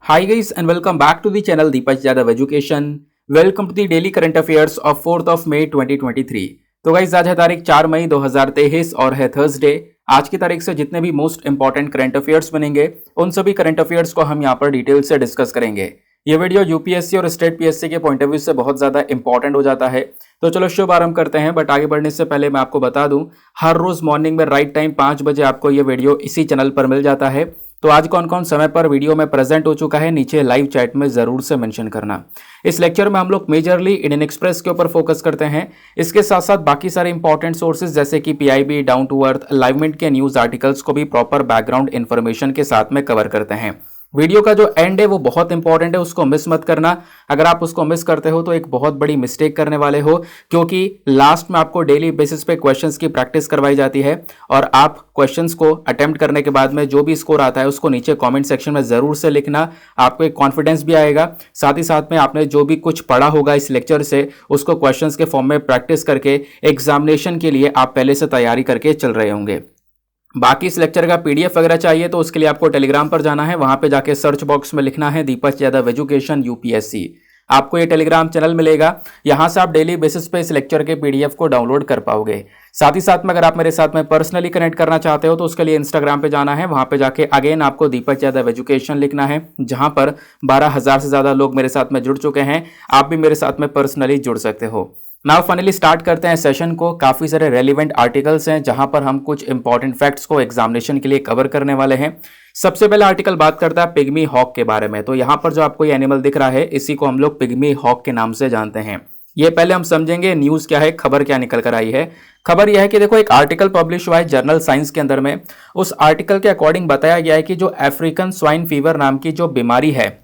Hi guys and welcome back to the channel Deepak Yadav Education. Welcome to the daily current affairs of 4th of May 2023. तो guys आज है तारीख 4 मई 2023 और है Thursday. आज की तारीख से जितने भी मोस्ट इंपॉर्टेंट करंट अफेयर्स बनेंगे उन सभी करंट अफेयर्स को हम यहाँ पर डिटेल से डिस्कस करेंगे। ये वीडियो यूपीएससी और स्टेट पीएससी के पॉइंट ऑफ व्यू से बहुत ज्यादा इंपॉर्टेंट हो जाता है। तो चलो शुभ आरंभ करते हैं। बट आगे बढ़ने से पहले मैं आपको बता दूं, हर रोज मॉर्निंग में राइट टाइम 5 बजे आपको ये वीडियो इसी चैनल पर मिल जाता है। तो आज कौन कौन समय पर वीडियो में प्रेजेंट हो चुका है नीचे लाइव चैट में जरूर से मेंशन करना। इस लेक्चर में हम लोग मेजरली इंडियन एक्सप्रेस के ऊपर फोकस करते हैं। इसके साथ साथ बाकी सारे इंपॉर्टेंट सोर्सेज जैसे कि पीआईबी, डाउन टू अर्थ, लाइवमिंट के न्यूज आर्टिकल्स को भी प्रॉपर बैकग्राउंड इन्फॉर्मेशन के साथ में कवर करते हैं। वीडियो का जो एंड है वो बहुत इंपॉर्टेंट है, उसको मिस मत करना। अगर आप उसको मिस करते हो तो एक बहुत बड़ी मिस्टेक करने वाले हो, क्योंकि लास्ट में आपको डेली बेसिस पे क्वेश्चंस की प्रैक्टिस करवाई जाती है और आप क्वेश्चंस को अटेम्प्ट करने के बाद में जो भी स्कोर आता है उसको नीचे कमेंट सेक्शन में जरूर से लिखना। आपको एक कॉन्फिडेंस भी आएगा, साथ ही साथ में आपने जो भी कुछ पढ़ा होगा इस लेक्चर से उसको क्वेश्चंस के फॉर्म में प्रैक्टिस करके एग्जामिनेशन के लिए आप पहले से तैयारी करके चल रहे होंगे। बाकी इस लेक्चर का पीडीएफ वगैरह चाहिए तो उसके लिए आपको टेलीग्राम पर जाना है। वहां पे जाके सर्च बॉक्स में लिखना है दीपक यादव एजुकेशन यूपीएससी। आपको ये टेलीग्राम चैनल मिलेगा, यहां से आप डेली बेसिस पे इस लेक्चर के पीडीएफ को डाउनलोड कर पाओगे। साथ ही साथ में अगर आप मेरे साथ में पर्सनली कनेक्ट करना चाहते हो तो उसके लिए इंस्टाग्राम पे जाना है। वहां पे जाके अगेन आपको दीपक यादव एजुकेशन लिखना है, जहां पर 12,000 से ज्यादा लोग मेरे साथ में जुड़ चुके हैं। आप भी मेरे साथ में पर्सनली जुड़ सकते हो। नाउ फाइनली स्टार्ट करते हैं सेशन को। काफी सारे रेलिवेंट आर्टिकल्स हैं जहां पर हम कुछ इंपॉर्टेंट फैक्ट्स को एग्जामिनेशन के लिए कवर करने वाले हैं। सबसे पहला आर्टिकल बात करता है पिग्मी हॉक के बारे में। तो यहां पर जो आपको ये एनिमल दिख रहा है इसी को हम लोग पिग्मी हॉक के नाम से जानते हैं। ये पहले हम समझेंगे न्यूज क्या है, खबर क्या निकल कर आई है। खबर यह है कि देखो, एक आर्टिकल पब्लिश हुआ है जर्नल साइंस के अंदर में। उस आर्टिकल के अकॉर्डिंग बताया गया है कि जो अफ्रीकन स्वाइन फीवर नाम की जो बीमारी है,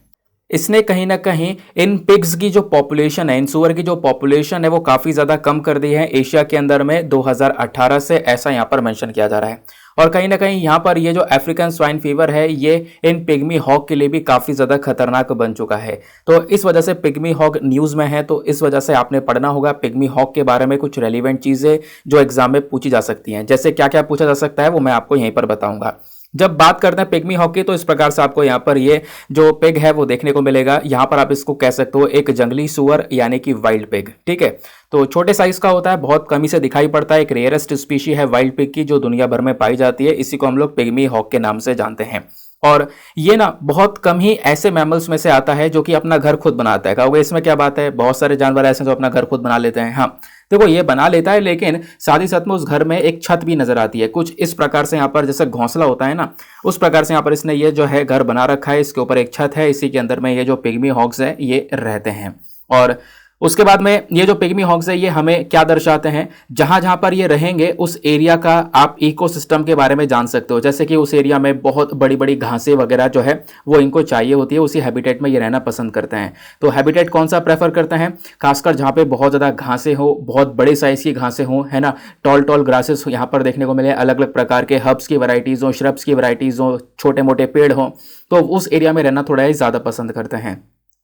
इसने कहीं ना कहीं इन पिग्स की जो पॉपुलेशन है, इन सुअर की जो पॉपुलेशन है वो काफी ज्यादा कम कर दी है एशिया के अंदर में 2018 से, ऐसा यहां पर मेंशन किया जा रहा है। और कहीं ना कहीं यहां पर ये जो अफ्रीकन स्वाइन फीवर है ये इन पिग्मी हॉक के लिए भी काफी ज्यादा खतरनाक बन चुका है। तो इस वजह से पिग्मी हॉक न्यूज में है, तो इस वजह से आपने पढ़ना होगा पिग्मी हॉक के बारे में कुछ रेलिवेंट चीजें जो एग्जाम में पूछी जा सकती हैं। जैसे क्या क्या पूछा जा सकता है वो मैं आपको यहीं पर बताऊंगा। जब बात करते हैं पिग्मी हॉक की तो इस प्रकार से आपको यहाँ पर ये जो पिग है वो देखने को मिलेगा। यहाँ पर आप इसको कह सकते हो एक जंगली सुअर यानी कि वाइल्ड पिग। ठीक है, तो छोटे साइज का होता है, बहुत कमी से दिखाई पड़ता है। एक रेयरेस्ट स्पीशी है वाइल्ड पिग की जो दुनिया भर में पाई जाती है। इसी को हम लोग पिग्मी हॉक के नाम से जानते हैं। और ये ना बहुत कम ही ऐसे मैमल्स में से आता है जो कि अपना घर खुद बनाता है। कहोगे इसमें क्या बात है, बहुत सारे जानवर ऐसे जो अपना घर खुद बना लेते हैं। हाँ देखो, ये बना लेता है लेकिन साथ ही साथ में उस घर में एक छत भी नजर आती है। कुछ इस प्रकार से यहाँ पर जैसे घोंसला होता है ना, उस प्रकार से यहाँ पर इसने ये जो है घर बना रखा है। इसके ऊपर एक छत है, इसी के अंदर में ये जो पिग्मी हॉक्स है ये रहते हैं। और उसके बाद में ये जो पिग्मी हॉक्स है ये हमें क्या दर्शाते हैं, जहां जहां पर ये रहेंगे उस एरिया का आप इकोसिस्टम के बारे में जान सकते हो। जैसे कि उस एरिया में बहुत बड़ी बड़ी घासें वगैरह जो है वो इनको चाहिए होती है, उसी हैबिटेट में ये रहना पसंद करते हैं। तो हैबिटेट कौन सा प्रेफर करते हैं, खासकर जहां पे बहुत ज्यादा घासें हो, बहुत बड़े साइज की घासें हो, है ना, टॉल टॉल ग्रासेस यहाँ पर देखने को मिले, अलग अलग प्रकार के हर्ब्स की वैरायटीज हो, श्रब्स की वैरायटीज हो, छोटे मोटे पेड़ हो, तो उस एरिया में रहना थोड़ा ही ज्यादा पसंद करते हैं।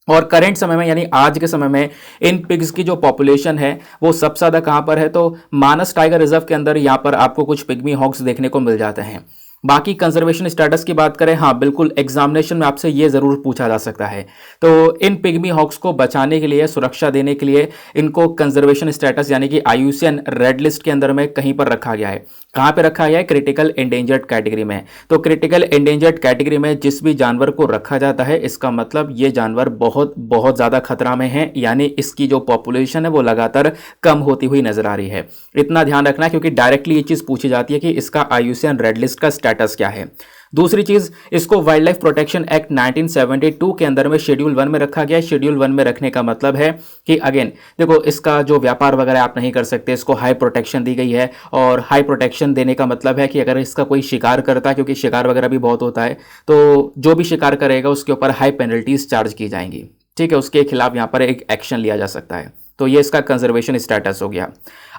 और करंट समय में यानी आज के समय में इन पिग्स की जो पॉपुलेशन है वो सबसे ज्यादा कहां पर है, तो मानस टाइगर रिजर्व के अंदर यहां पर आपको कुछ पिग्मी हॉक्स देखने को मिल जाते हैं। बाकी कंजर्वेशन स्टेटस की बात करें, हाँ बिल्कुल एग्जामिनेशन में आपसे ये जरूर पूछा जा सकता है। तो इन पिग्मी हॉक्स को बचाने के लिए, सुरक्षा देने के लिए इनको कंजर्वेशन स्टेटस यानी कि IUCN रेड लिस्ट के अंदर में कहीं पर रखा गया है। कहां पे रखा गया है, क्रिटिकल एंडेंजर्ड कैटेगरी में। तो क्रिटिकल एंडेंजर्ड कैटेगरी में जिस भी जानवर को रखा जाता है इसका मतलब ये जानवर बहुत बहुत ज्यादा खतरा में है, यानी इसकी जो पॉपुलेशन है वो लगातार कम होती हुई नजर आ रही है। इतना ध्यान रखना क्योंकि डायरेक्टली ये चीज पूछी जाती है कि इसका IUCN रेड लिस्ट का स्टेटस क्या है। दूसरी चीज, इसको वाइल्ड लाइफ प्रोटेक्शन एक्ट 1972 के अंदर में शेड्यूल 1 में रखा गया है। शेड्यूल 1 में रखने का मतलब है कि अगेन देखो, इसका जो व्यापार वगैरह आप नहीं कर सकते, इसको हाई प्रोटेक्शन दी गई है। और हाई प्रोटेक्शन देने का मतलब है कि अगर इसका कोई शिकार करता है, क्योंकि शिकार वगैरह भी बहुत होता है, तो जो भी शिकार करेगा उसके ऊपर हाई पेनल्टीज चार्ज की जाएंगी। ठीक है, उसके खिलाफ यहाँ पर एक एक्शन लिया जा सकता है। तो ये इसका कंजर्वेशन स्टेटस हो गया।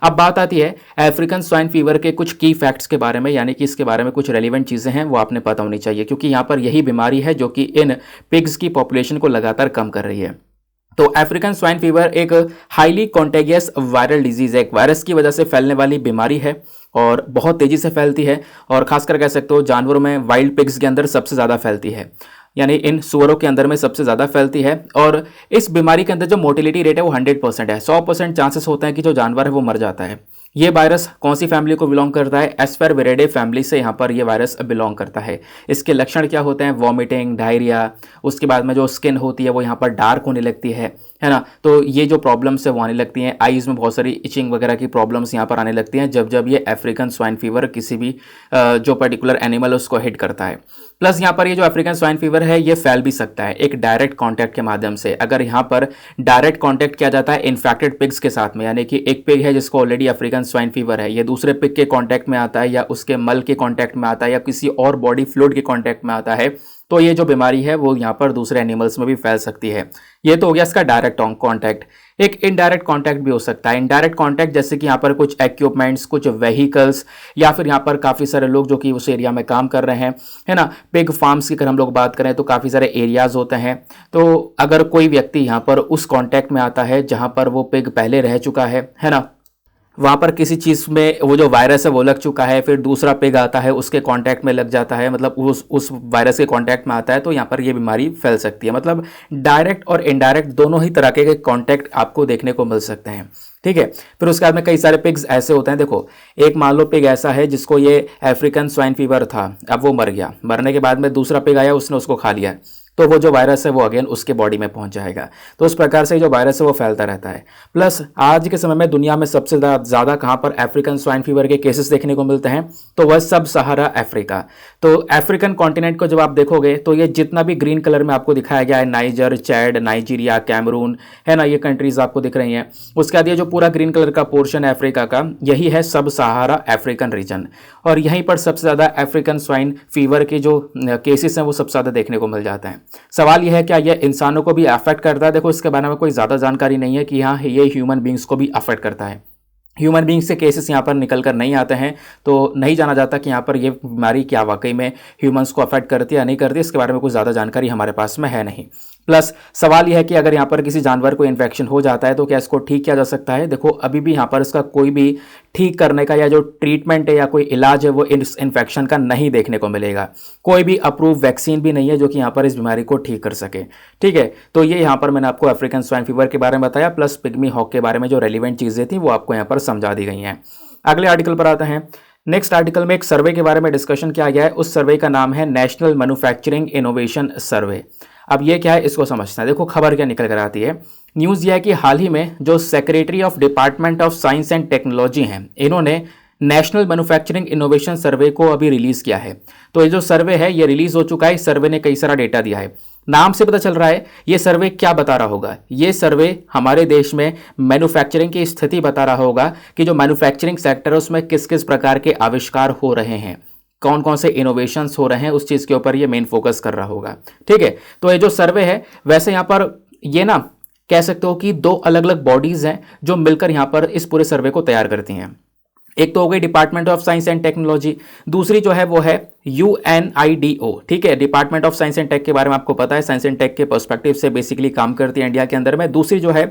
अब बात आती है अफ्रीकन स्वाइन फीवर के कुछ की फैक्ट्स के बारे में, यानी कि इसके बारे में कुछ रेलिवेंट चीजें हैं वो आपने पता होनी चाहिए, क्योंकि यहाँ पर यही बीमारी है जो कि इन पिग्स की पॉपुलेशन को लगातार कम कर रही है। तो अफ्रीकन स्वाइन फीवर एक हाईली कॉन्टेगियस वायरल डिजीज है, एक वायरस की वजह से फैलने वाली बीमारी है और बहुत तेजी से फैलती है। और खासकर कह सकते हो जानवरों में, वाइल्ड पिग्स के अंदर सबसे ज्यादा फैलती है। यानी इन सुअरों के अंदर में सबसे ज़्यादा फैलती है। और इस बीमारी के अंदर जो मोर्टिलिटी रेट है वो 100% है, 100% चांसेस होते हैं कि जो जानवर है वो मर जाता है। ये वायरस कौन सी फैमिली को बिलोंग करता है? एस्पेरविरिडे फैमिली से यहाँ पर ये वायरस बिलोंग करता है। इसके लक्षण क्या होते हैं? वॉमिटिंग, डायरिया, उसके बाद में जो स्किन होती है वो यहाँ पर डार्क होने लगती है ना। तो ये जो प्रॉब्लम्स है वो आने लगती हैं। आईज में बहुत सारी इचिंग वगैरह की प्रॉब्लम्स यहाँ पर आने लगती हैं जब ये अफ्रीकन स्वाइन फीवर किसी भी जो पर्टिकुलर एनिमल उसको हिट करता है। प्लस यहाँ पर ये जो अफ्रीकन स्वाइन फीवर है ये फैल भी सकता है एक डायरेक्ट कॉन्टैक्ट के माध्यम से। अगर यहाँ पर डायरेक्ट कॉन्टैक्ट किया जाता है इन्फेक्टेड पिग्स के साथ में, यानी कि एक पिग है जिसको ऑलरेडी अफ्रीकन स्वाइन फीवर है, ये दूसरे पिग के कॉन्टैक्ट में आता है या उसके मल के कॉन्टैक्ट में आता है या किसी और बॉडी फ्लूइड के कॉन्टैक्ट में आता है, तो ये जो बीमारी है वो यहाँ पर दूसरे एनिमल्स में भी फैल सकती है। ये तो हो गया इसका डायरेक्ट कॉन्टैक्ट। एक इनडायरेक्ट कॉन्टैक्ट भी हो सकता है। इनडायरेक्ट कॉन्टैक्ट जैसे कि यहाँ पर कुछ इक्विपमेंट्स, कुछ व्हीकल्स, या फिर यहाँ पर काफ़ी सारे लोग जो कि उस एरिया में काम कर रहे हैं, है ना। पिग फार्म्स की अगर हम लोग बात करें तो काफ़ी सारे एरियाज होते हैं। तो अगर कोई व्यक्ति यहाँ पर उस कॉन्टैक्ट में आता है जहाँ पर वो पिग पहले रह चुका है ना, वहाँ पर किसी चीज़ में वो जो वायरस है वो लग चुका है, फिर दूसरा पिग आता है उसके कांटेक्ट में लग जाता है, मतलब उस वायरस के कांटेक्ट में आता है, तो यहाँ पर ये बीमारी फैल सकती है। मतलब डायरेक्ट और इनडायरेक्ट दोनों ही तरह के कांटेक्ट आपको देखने को मिल सकते हैं, ठीक है। फिर उसके बाद में कई सारे पिग्स ऐसे होते हैं, देखो एक मान लो पिग ऐसा है जिसको ये अफ्रीकन स्वाइन फीवर था, अब वो मर गया, मरने के बाद में दूसरा पिग आया उसने उसको खा लिया, तो वो जो वायरस है वो अगेन उसके बॉडी में पहुंच जाएगा। तो उस प्रकार से जो वायरस है वो फैलता रहता है। प्लस आज के समय में दुनिया में सबसे ज़्यादा कहाँ पर अफ्रीकन स्वाइन फीवर के केसेस देखने को मिलते हैं, तो वह सब सहारा अफ्रीका। तो अफ्रीकन कॉन्टिनेंट को जब आप देखोगे तो ये जितना भी ग्रीन कलर में आपको दिखाया गया है, नाइजर, चैड, नाइजीरिया, कैमरून, है ना, ये कंट्रीज आपको दिख रही हैं। उसके बाद ये जो पूरा ग्रीन कलर का पोर्शन है अफ्रीका का, यही है सब सहारा अफ्रीकन रीजन, और यहीं पर सबसे ज़्यादा अफ्रीकन स्वाइन फीवर के जो केसेस हैं वो सबसे ज़्यादा देखने को मिल जाते हैं। सवाल यह है क्या यह इंसानों को भी अफेक्ट करता है? देखो इसके बारे में कोई ज़्यादा जानकारी नहीं है कि हाँ ये ह्यूमन बींग्स को भी अफेक्ट करता है। ह्यूमन बींग्स के केसेस यहाँ पर निकल कर नहीं आते हैं, तो नहीं जाना जाता कि यहाँ पर ये बीमारी क्या वाकई में ह्यूमंस को अफेक्ट करती है या नहीं करती, इसके बारे में कुछ ज़्यादा जानकारी हमारे पास में है नहीं। प्लस सवाल यह है कि अगर यहाँ पर किसी जानवर को इन्फेक्शन हो जाता है तो क्या इसको ठीक किया जा सकता है? देखो अभी भी यहाँ पर इसका कोई भी ठीक करने का या जो ट्रीटमेंट है या कोई इलाज है वो इस इन्फेक्शन का नहीं देखने को मिलेगा। कोई भी अप्रूव वैक्सीन भी नहीं है जो कि यहाँ पर इस बीमारी को ठीक कर सके, ठीक है। तो ये यहाँ पर मैंने आपको अफ्रीकन स्वाइन फीवर के बारे में बताया, प्लस पिग्मी हॉक के बारे में जो रेलिवेंट चीज़ें थी वो आपको यहाँ पर समझा दी गई हैं। अगले आर्टिकल पर आते हैं। नेक्स्ट आर्टिकल में एक सर्वे के बारे में डिस्कशन किया गया है। उस सर्वे का नाम है नेशनल मैन्युफैक्चरिंग इनोवेशन सर्वे। अब ये क्या है इसको समझना है। देखो खबर क्या निकल कर आती है, न्यूज़ ये है कि हाल ही में जो secretary of department of science and technology हैं, इन्होंने नेशनल मैन्युफैक्चरिंग इनोवेशन सर्वे को अभी रिलीज़ किया है। तो ये जो सर्वे है ये रिलीज़ हो चुका है। इस सर्वे ने कई सारा डेटा दिया है। नाम से पता चल रहा है ये सर्वे क्या बता रहा होगा। ये सर्वे हमारे देश में मैन्युफैक्चरिंग की स्थिति बता रहा होगा कि जो मैन्युफैक्चरिंग सेक्टर है उसमें किस किस प्रकार के आविष्कार हो रहे हैं, कौन कौन से इनोवेशंस हो रहे हैं, उस चीज़ के ऊपर ये मेन फोकस कर रहा होगा, ठीक है। तो ये जो सर्वे है वैसे यहाँ पर ये ना कह सकते हो कि दो अलग अलग बॉडीज़ हैं जो मिलकर यहाँ पर इस पूरे सर्वे को तैयार करती हैं। एक तो हो गई department of science and technology, दूसरी जो है वो है UNIDO, ठीक है। Department of science and tech के बारे में आपको पता है, साइंस एंड टेक के पर्सपेक्टिव से बेसिकली काम करती है इंडिया के अंदर में। दूसरी जो है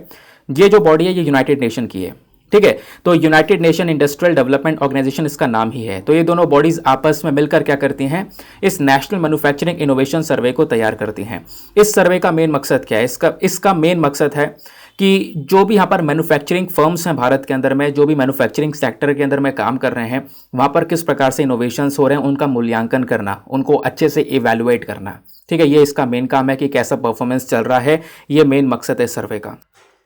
ये जो बॉडी है ये यूनाइटेड नेशन की है, ठीक है। तो United Nation Industrial Development Organization इसका नाम ही है। तो ये दोनों बॉडीज आपस में मिलकर क्या करती हैं, इस नेशनल मैन्युफैक्चरिंग इनोवेशन सर्वे को तैयार करती हैं। इस सर्वे का मेन मकसद क्या है? इसका मेन मकसद है कि जो भी यहाँ पर मैन्युफैक्चरिंग फर्म्स हैं भारत के अंदर में, जो भी मैन्युफैक्चरिंग सेक्टर के अंदर में काम कर रहे हैं, वहाँ पर किस प्रकार से इनोवेशंस हो रहे हैं उनका मूल्यांकन करना, उनको अच्छे से इवैल्यूएट करना, ठीक है। ये इसका मेन काम है कि कैसा परफॉर्मेंस चल रहा है, ये मेन मकसद है सर्वे का।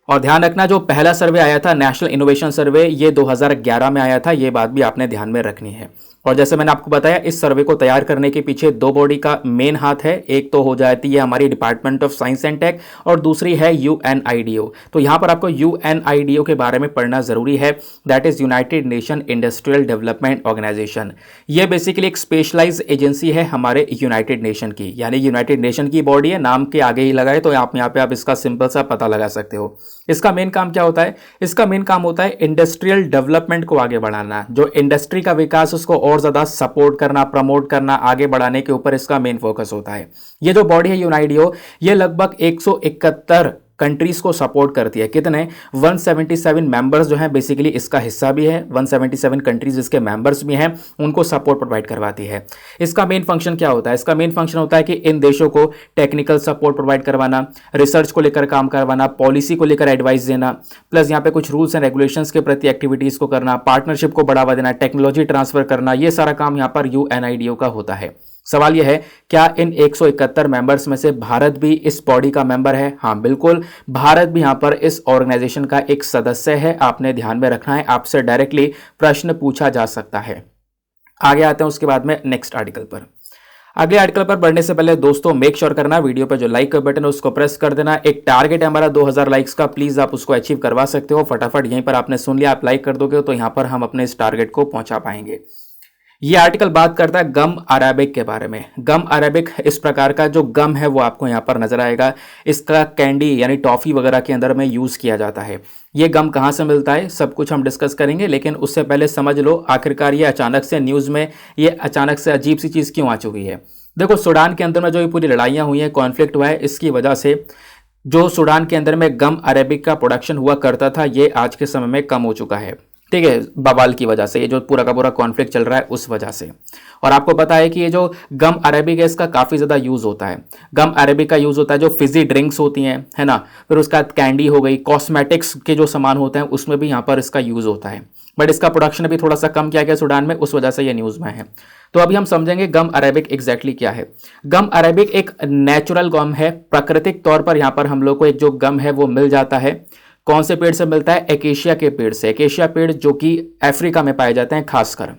और ध्यान रखना जो पहला सर्वे आया था नेशनल इनोवेशन सर्वे, ये 2011 में आया था, ये बात भी आपने ध्यान में रखनी है। और जैसे मैंने आपको बताया इस सर्वे को तैयार करने के पीछे दो बॉडी का मेन हाथ है। एक तो हो जाती है हमारी department of science and tech और दूसरी है UNIDO। तो यहाँ पर आपको UNIDO के बारे में पढ़ना जरूरी है, that is United Nation Industrial Development Organization. ये बेसिकली एक स्पेशलाइज एजेंसी है हमारे यूनाइटेड नेशन की, यानी यूनाइटेड नेशन की बॉडी है, नाम के आगे ही लगाए तो आप यहाँ पे आप इसका सिंपल सा पता लगा सकते हो। इसका मेन काम क्या होता है? इसका मेन काम होता है इंडस्ट्रियल डेवलपमेंट को आगे बढ़ाना, जो इंडस्ट्री का विकास उसको और ज्यादा सपोर्ट करना, प्रमोट करना, आगे बढ़ाने के ऊपर इसका मेन फोकस होता है। ये जो बॉडी है UNIDO, ये लगभग 171 कंट्रीज को सपोर्ट करती है। कितने 177 मेंबर्स जो हैं बेसिकली इसका हिस्सा भी है, 177 कंट्रीज इसके मेंबर्स भी हैं, उनको सपोर्ट प्रोवाइड करवाती है। इसका मेन फंक्शन क्या होता है? इसका मेन फंक्शन होता है कि इन देशों को टेक्निकल सपोर्ट प्रोवाइड करवाना, रिसर्च को लेकर काम करवाना, पॉलिसी को लेकर एडवाइस देना, प्लस यहाँ पे कुछ रूल्स एंड रेगुलेशंस के प्रति एक्टिविटीज को करना, पार्टनरशिप को बढ़ावा देना, टेक्नोलॉजी ट्रांसफर करना, ये सारा काम यहाँ पर यूएनआईडीओ का होता है। सवाल यह है, क्या इन 171 मेंबर्स में से भारत भी इस बॉडी का मेंबर है? हाँ बिल्कुल, भारत भी यहां पर इस ऑर्गेनाइजेशन का एक सदस्य है। आपने ध्यान में रखना है, आपसे डायरेक्टली प्रश्न पूछा जा सकता है। आगे आते हैं उसके बाद में नेक्स्ट आर्टिकल पर। अगले आर्टिकल पर बढ़ने से पहले दोस्तों मेक श्योर करना वीडियो पर जो लाइक का बटन है उसको प्रेस कर देना। एक टारगेट है हमारा 2000 लाइक्स का, प्लीज आप उसको अचीव करवा सकते हो फटाफट। यहीं पर आपने सुन लिया, आप लाइक कर दोगे तो यहां पर हम अपने इस टारगेट को पहुंचा पाएंगे। ये आर्टिकल बात करता है गम अरेबिक के बारे में। गम अरेबिक इस प्रकार का जो गम है वो आपको यहाँ पर नजर आएगा। इसका कैंडी यानी टॉफी वगैरह के अंदर में यूज किया जाता है। ये गम कहाँ से मिलता है सब कुछ हम डिस्कस करेंगे, लेकिन उससे पहले समझ लो आखिरकार ये अचानक से न्यूज में ये अचानक से अजीब सी चीज क्यों आ चुकी है। देखो सूडान के अंदर में जो ये पूरी लड़ाइयाँ हुई हैं, कॉन्फ्लिक्ट हुआ है, इसकी वजह से जो सूडान के अंदर में गम अरेबिक का प्रोडक्शन हुआ करता था ये आज के समय में कम हो चुका है। ठीक है, बवाल की वजह से, ये जो पूरा का पूरा कॉन्फ्लिक्ट चल रहा है उस वजह से। और आपको पता है कि ये जो गम अरेबिक है इसका काफ़ी ज़्यादा यूज़ होता है। गम अरेबिक का यूज़ होता है जो फिजी ड्रिंक्स होती हैं, है ना, फिर उसका कैंडी हो गई, कॉस्मेटिक्स के जो सामान होते हैं उसमें भी यहाँ पर इसका यूज़ होता है। बट इसका प्रोडक्शन अभी थोड़ा सा कम किया गया सूडान में, उस वजह से ये न्यूज़ में है। तो अभी हम समझेंगे गम अरेबिक एग्जैक्टली क्या है। गम अरेबिक एक नेचुरल गम है, प्राकृतिक तौर पर यहाँ पर हम लोग को एक जो गम है वो मिल जाता है। कौन से पेड़ से मिलता है? एकेशिया के पेड़ से। एकेशिया पेड़ जो कि अफ्रीका में पाए जाते हैं खासकर,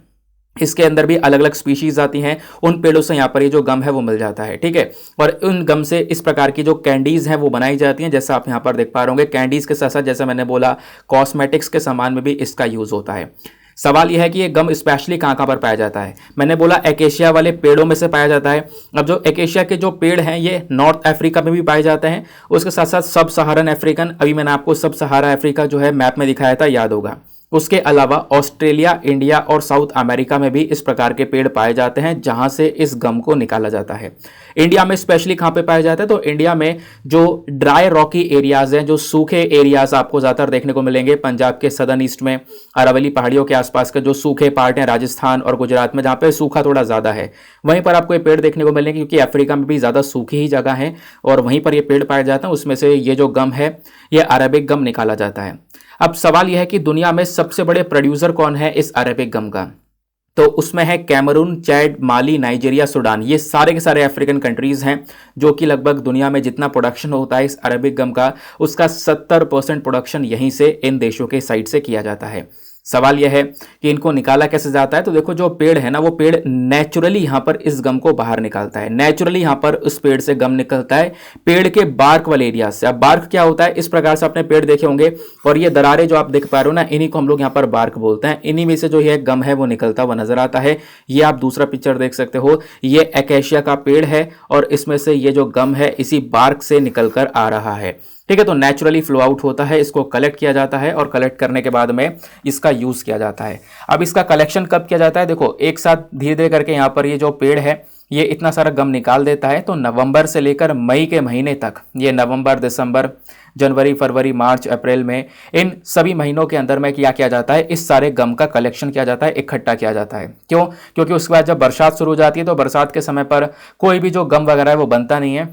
इसके अंदर भी अलग अलग स्पीशीज आती हैं, उन पेड़ों से यहाँ पर ये जो गम है वो मिल जाता है। ठीक है, और उन गम से इस प्रकार की जो कैंडीज हैं वो बनाई जाती हैं, जैसा आप यहाँ पर देख पा रहे होंगे। कैंडीज के साथ साथ जैसे मैंने बोला कॉस्मेटिक्स के सामान में भी इसका यूज होता है। सवाल यह है कि ये गम स्पेशली कहाँ कहाँ पर पाया जाता है? मैंने बोला एकेशिया वाले पेड़ों में से पाया जाता है। अब जो एकेशिया के जो पेड़ हैं ये नॉर्थ अफ्रीका में भी पाए जाते हैं, उसके साथ साथ सब सहारन अफ्रीकन, अभी मैंने आपको सब सहारा अफ्रीका जो है मैप में दिखाया था, याद होगा। उसके अलावा ऑस्ट्रेलिया, इंडिया और साउथ अमेरिका में भी इस प्रकार के पेड़ पाए जाते हैं जहां से इस गम को निकाला जाता है। इंडिया में स्पेशली कहां पे पाया जाता है? तो इंडिया में जो ड्राई रॉकी एरियाज हैं, जो सूखे एरियाज आपको ज्यादातर देखने को मिलेंगे पंजाब के सदर्न ईस्ट में, अरावली पहाड़ियों के आसपास के जो सूखे पार्ट हैं, राजस्थान और गुजरात में जहां पे सूखा थोड़ा ज्यादा है, वहीं पर आपको ये पेड़ देखने को मिलेंगे, क्योंकि अफ्रीका में भी ज्यादा सूखी ही जगह है और वहीं पर ये पेड़ पाए जाते हैं। उसमें से ये जो गम है ये अरेबिक गम निकाला जाता है। अब सवाल यह है कि दुनिया में सबसे बड़े प्रोड्यूसर कौन है इस अरेबिक गम का? तो उसमें है कैमरून, चैड, माली, नाइजीरिया, सूडान। ये सारे के सारे अफ्रीकन कंट्रीज हैं जो कि लगभग दुनिया में जितना प्रोडक्शन होता है इस अरेबिक गम का, उसका 70% प्रोडक्शन यहीं से इन देशों के साइड से किया जाता है। सवाल यह है कि इनको निकाला कैसे जाता है? तो देखो जो पेड़ है ना वो पेड़ नेचुरली यहाँ पर इस गम को बाहर निकालता है। नेचुरली यहाँ पर उस पेड़ से गम निकलता है पेड़ के बार्क वाले एरिया से। अब बार्क क्या होता है? इस प्रकार से आपने पेड़ देखे होंगे और ये दरारें जो आप देख पा रहे हो ना, इन्हीं को हम लोग यहाँ पर बार्क बोलते हैं। इन्हीं में से जो ये गम है वो निकलता हुआ नजर आता है। ये आप दूसरा पिक्चर देख सकते हो, ये एकेशिया का पेड़ है और इसमें से ये जो गम है इसी बार्क से निकल कर आ रहा है। ठीक है, तो नेचुरली फ्लो आउट होता है, इसको कलेक्ट किया जाता है और कलेक्ट करने के बाद में इसका यूज किया जाता है। अब इसका कलेक्शन कब किया जाता है? देखो एक साथ धीरे धीरे करके यहाँ पर ये जो पेड़ है ये इतना सारा गम निकाल देता है, तो नवंबर से लेकर मई के महीने तक, ये नवंबर, दिसंबर, जनवरी, फरवरी, मार्च, अप्रैल में, इन सभी महीनों के अंदर में क्या किया जाता है? इस सारे गम का कलेक्शन किया जाता है, इकट्ठा किया जाता है। क्यों? क्योंकि उसके बाद जब बरसात शुरू हो जाती है तो बरसात के समय पर कोई भी जो गम वगैरह है वो बनता नहीं है।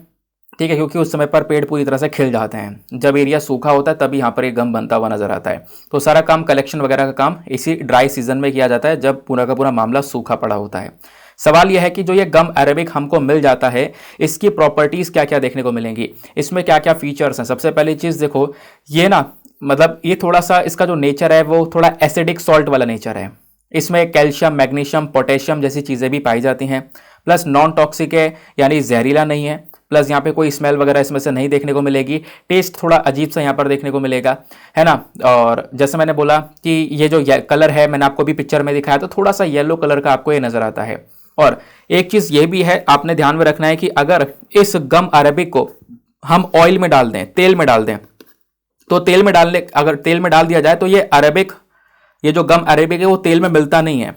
ठीक है, क्योंकि उस समय पर पेड़ पूरी तरह से खिल जाते हैं। जब एरिया सूखा होता है तभी यहाँ पर ये गम बनता हुआ नजर आता है। तो सारा काम कलेक्शन वगैरह का काम इसी ड्राई सीजन में किया जाता है जब पूरा का पूरा मामला सूखा पड़ा होता है। सवाल यह है कि जो ये गम अरेबिक हमको मिल जाता है इसकी प्रॉपर्टीज क्या क्या देखने को मिलेंगी, इसमें क्या क्या फीचर्स हैं। सबसे पहली चीज देखो, ये ना मतलब ये थोड़ा सा इसका जो नेचर है वो थोड़ा एसिडिक सॉल्ट वाला नेचर है। इसमें कैल्शियम, मैग्नीशियम, पोटेशियम जैसी चीजें भी पाई जाती हैं। प्लस नॉन टॉक्सिक है, यानी जहरीला नहीं है। प्लस यहाँ पे कोई स्मेल वगैरह इसमें से नहीं देखने को मिलेगी। टेस्ट थोड़ा अजीब सा यहाँ पर देखने को मिलेगा, है ना। और जैसे मैंने बोला कि ये जो कलर है, मैंने आपको भी पिक्चर में दिखाया, तो थोड़ा सा येलो कलर का आपको ये नजर आता है। और एक चीज ये भी है, आपने ध्यान में रखना है कि अगर इस गम अरेबिक को हम ऑयल में डाल दें, तेल में डाल दें, तो तेल में डालने, अगर तेल में डाल दिया जाए तो ये अरेबिक, ये जो गम अरेबिक है वो तेल में मिलता नहीं है,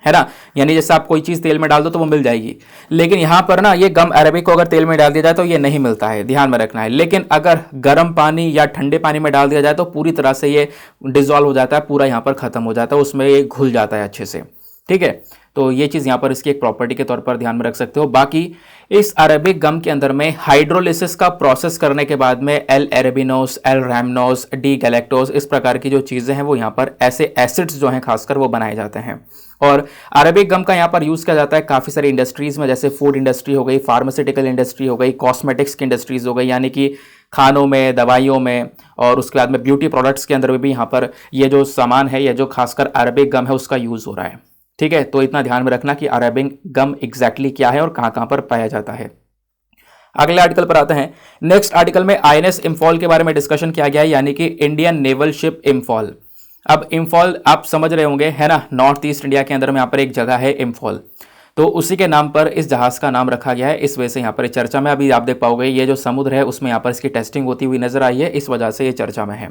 है ना। यानी जैसे आप कोई चीज़ तेल में डाल दो तो वो मिल जाएगी, लेकिन यहाँ पर ना ये गम अरेबिक को अगर तेल में डाल दिया जाए तो ये नहीं मिलता है, ध्यान में रखना है। लेकिन अगर गर्म पानी या ठंडे पानी में डाल दिया जाए तो पूरी तरह से ये डिजॉल्व हो जाता है, पूरा यहाँ पर खत्म हो जाता है, उसमें ये घुल जाता है अच्छे से, ठीक है। तो ये चीज़ यहाँ पर इसकी एक प्रॉपर्टी के तौर पर ध्यान में रख सकते हो। बाकी इस अरेबिक गम के अंदर में हाइड्रोलिसिस का प्रोसेस करने के बाद में एल एरेबिनोस, एल रैमनोस, डी गैलेक्टोस, इस प्रकार की जो चीज़ें हैं वो यहाँ पर ऐसे एसिड्स जो हैं खासकर वो बनाए जाते हैं। और अरेबिक गम का यहाँ पर यूज़ किया जाता है काफ़ी सारी इंडस्ट्रीज़ में, जैसे फूड इंडस्ट्री हो गई, फार्मास्यूटिकल इंडस्ट्री हो गई, कॉस्मेटिक्स की इंडस्ट्रीज़ हो गई, यानी कि खानों में, दवाइयों में, और उसके बाद में ब्यूटी प्रोडक्ट्स के अंदर में भी यहाँ पर ये जो सामान है, ये जो खासकर अरेबिक गम है उसका यूज़ हो रहा है, ठीक है। तो इतना ध्यान में रखना कि अरेबिक गम एग्जैक्टली क्या है और कहाँ कहाँ पर पाया जाता है। अगले आर्टिकल पर आते हैं। नेक्स्ट आर्टिकल में आईएनएस इम्फॉल के बारे में डिस्कशन किया गया है, यानी कि इंडियन नेवल शिप इम्फॉल। अब इम्फॉल आप समझ रहे होंगे, है ना, नॉर्थ ईस्ट इंडिया के अंदर में यहाँ पर एक जगह है इम्फॉल, तो उसी के नाम पर इस जहाज़ का नाम रखा गया है। इस वजह से यहाँ पर चर्चा में, अभी आप देख पाओगे ये जो समुद्र है उसमें यहाँ पर इसकी टेस्टिंग होती हुई नजर आई है, इस वजह से ये चर्चा में है।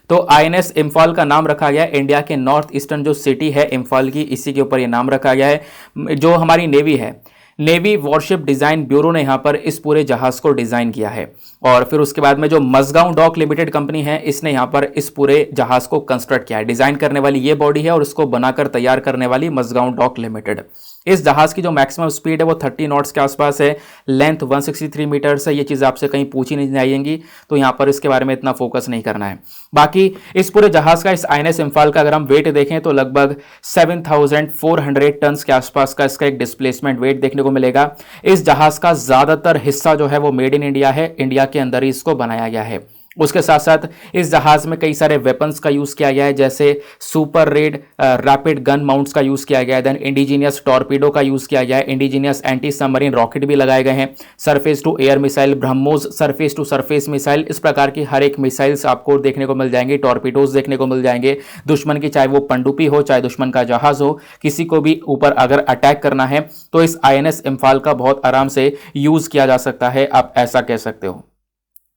तो आईएनएस इम्फॉल का नाम रखा गया है, इंडिया के नॉर्थ ईस्टर्न जो सिटी है इम्फॉल की, इसी के ऊपर ये नाम रखा गया है। जो हमारी नेवी है, नेवी वॉरशिप डिजाइन ब्यूरो ने यहाँ पर इस पूरे जहाज को डिजाइन किया है, और फिर उसके बाद में जो मजगांव डॉक लिमिटेड कंपनी है इसने यहाँ पर इस पूरे जहाज को कंस्ट्रक्ट किया है। डिजाइन करने वाली ये बॉडी है और इसको बनाकर तैयार करने वाली मजगांव डॉक लिमिटेड। इस जहाज की जो मैक्सिमम स्पीड है वो 30 नॉट्स के आसपास है, लेंथ 163 मीटर्स है। ये चीज़ आपसे कहीं पूछी नहीं जाएंगी, तो यहाँ पर इसके बारे में इतना फोकस नहीं करना है। बाकी इस पूरे जहाज का, इस आईएनएस इम्फाल का अगर हम वेट देखें तो लगभग 7400 टन के आसपास का इसका एक डिस्प्लेसमेंट वेट देखने को मिलेगा। इस जहाज का ज़्यादातर हिस्सा जो है वो मेड इन इंडिया है, इंडिया के अंदर ही इसको बनाया गया है। उसके साथ साथ इस जहाज में कई सारे वेपन्स का यूज़ किया गया है, जैसे super red rapid gun mounts का यूज़ किया गया है, देन इंडिजीनियस टॉर्पीडो का यूज़ किया गया है, इंडिजीनियस एंटी सबमरीन रॉकेट भी लगाए गए हैं, surface to air missile BrahMos, surface to surface missile, इस प्रकार की हर एक मिसाइल्स आपको देखने को मिल जाएंगे, टॉर्पीडोज देखने को मिल जाएंगे। दुश्मन की, चाहे वो पनडुब्बी हो, चाहे दुश्मन का जहाज हो, किसी को भी ऊपर अगर अटैक करना है तो इस आईएनएस इम्फाल का बहुत आराम से यूज़ किया जा सकता है, आप ऐसा कह सकते हो,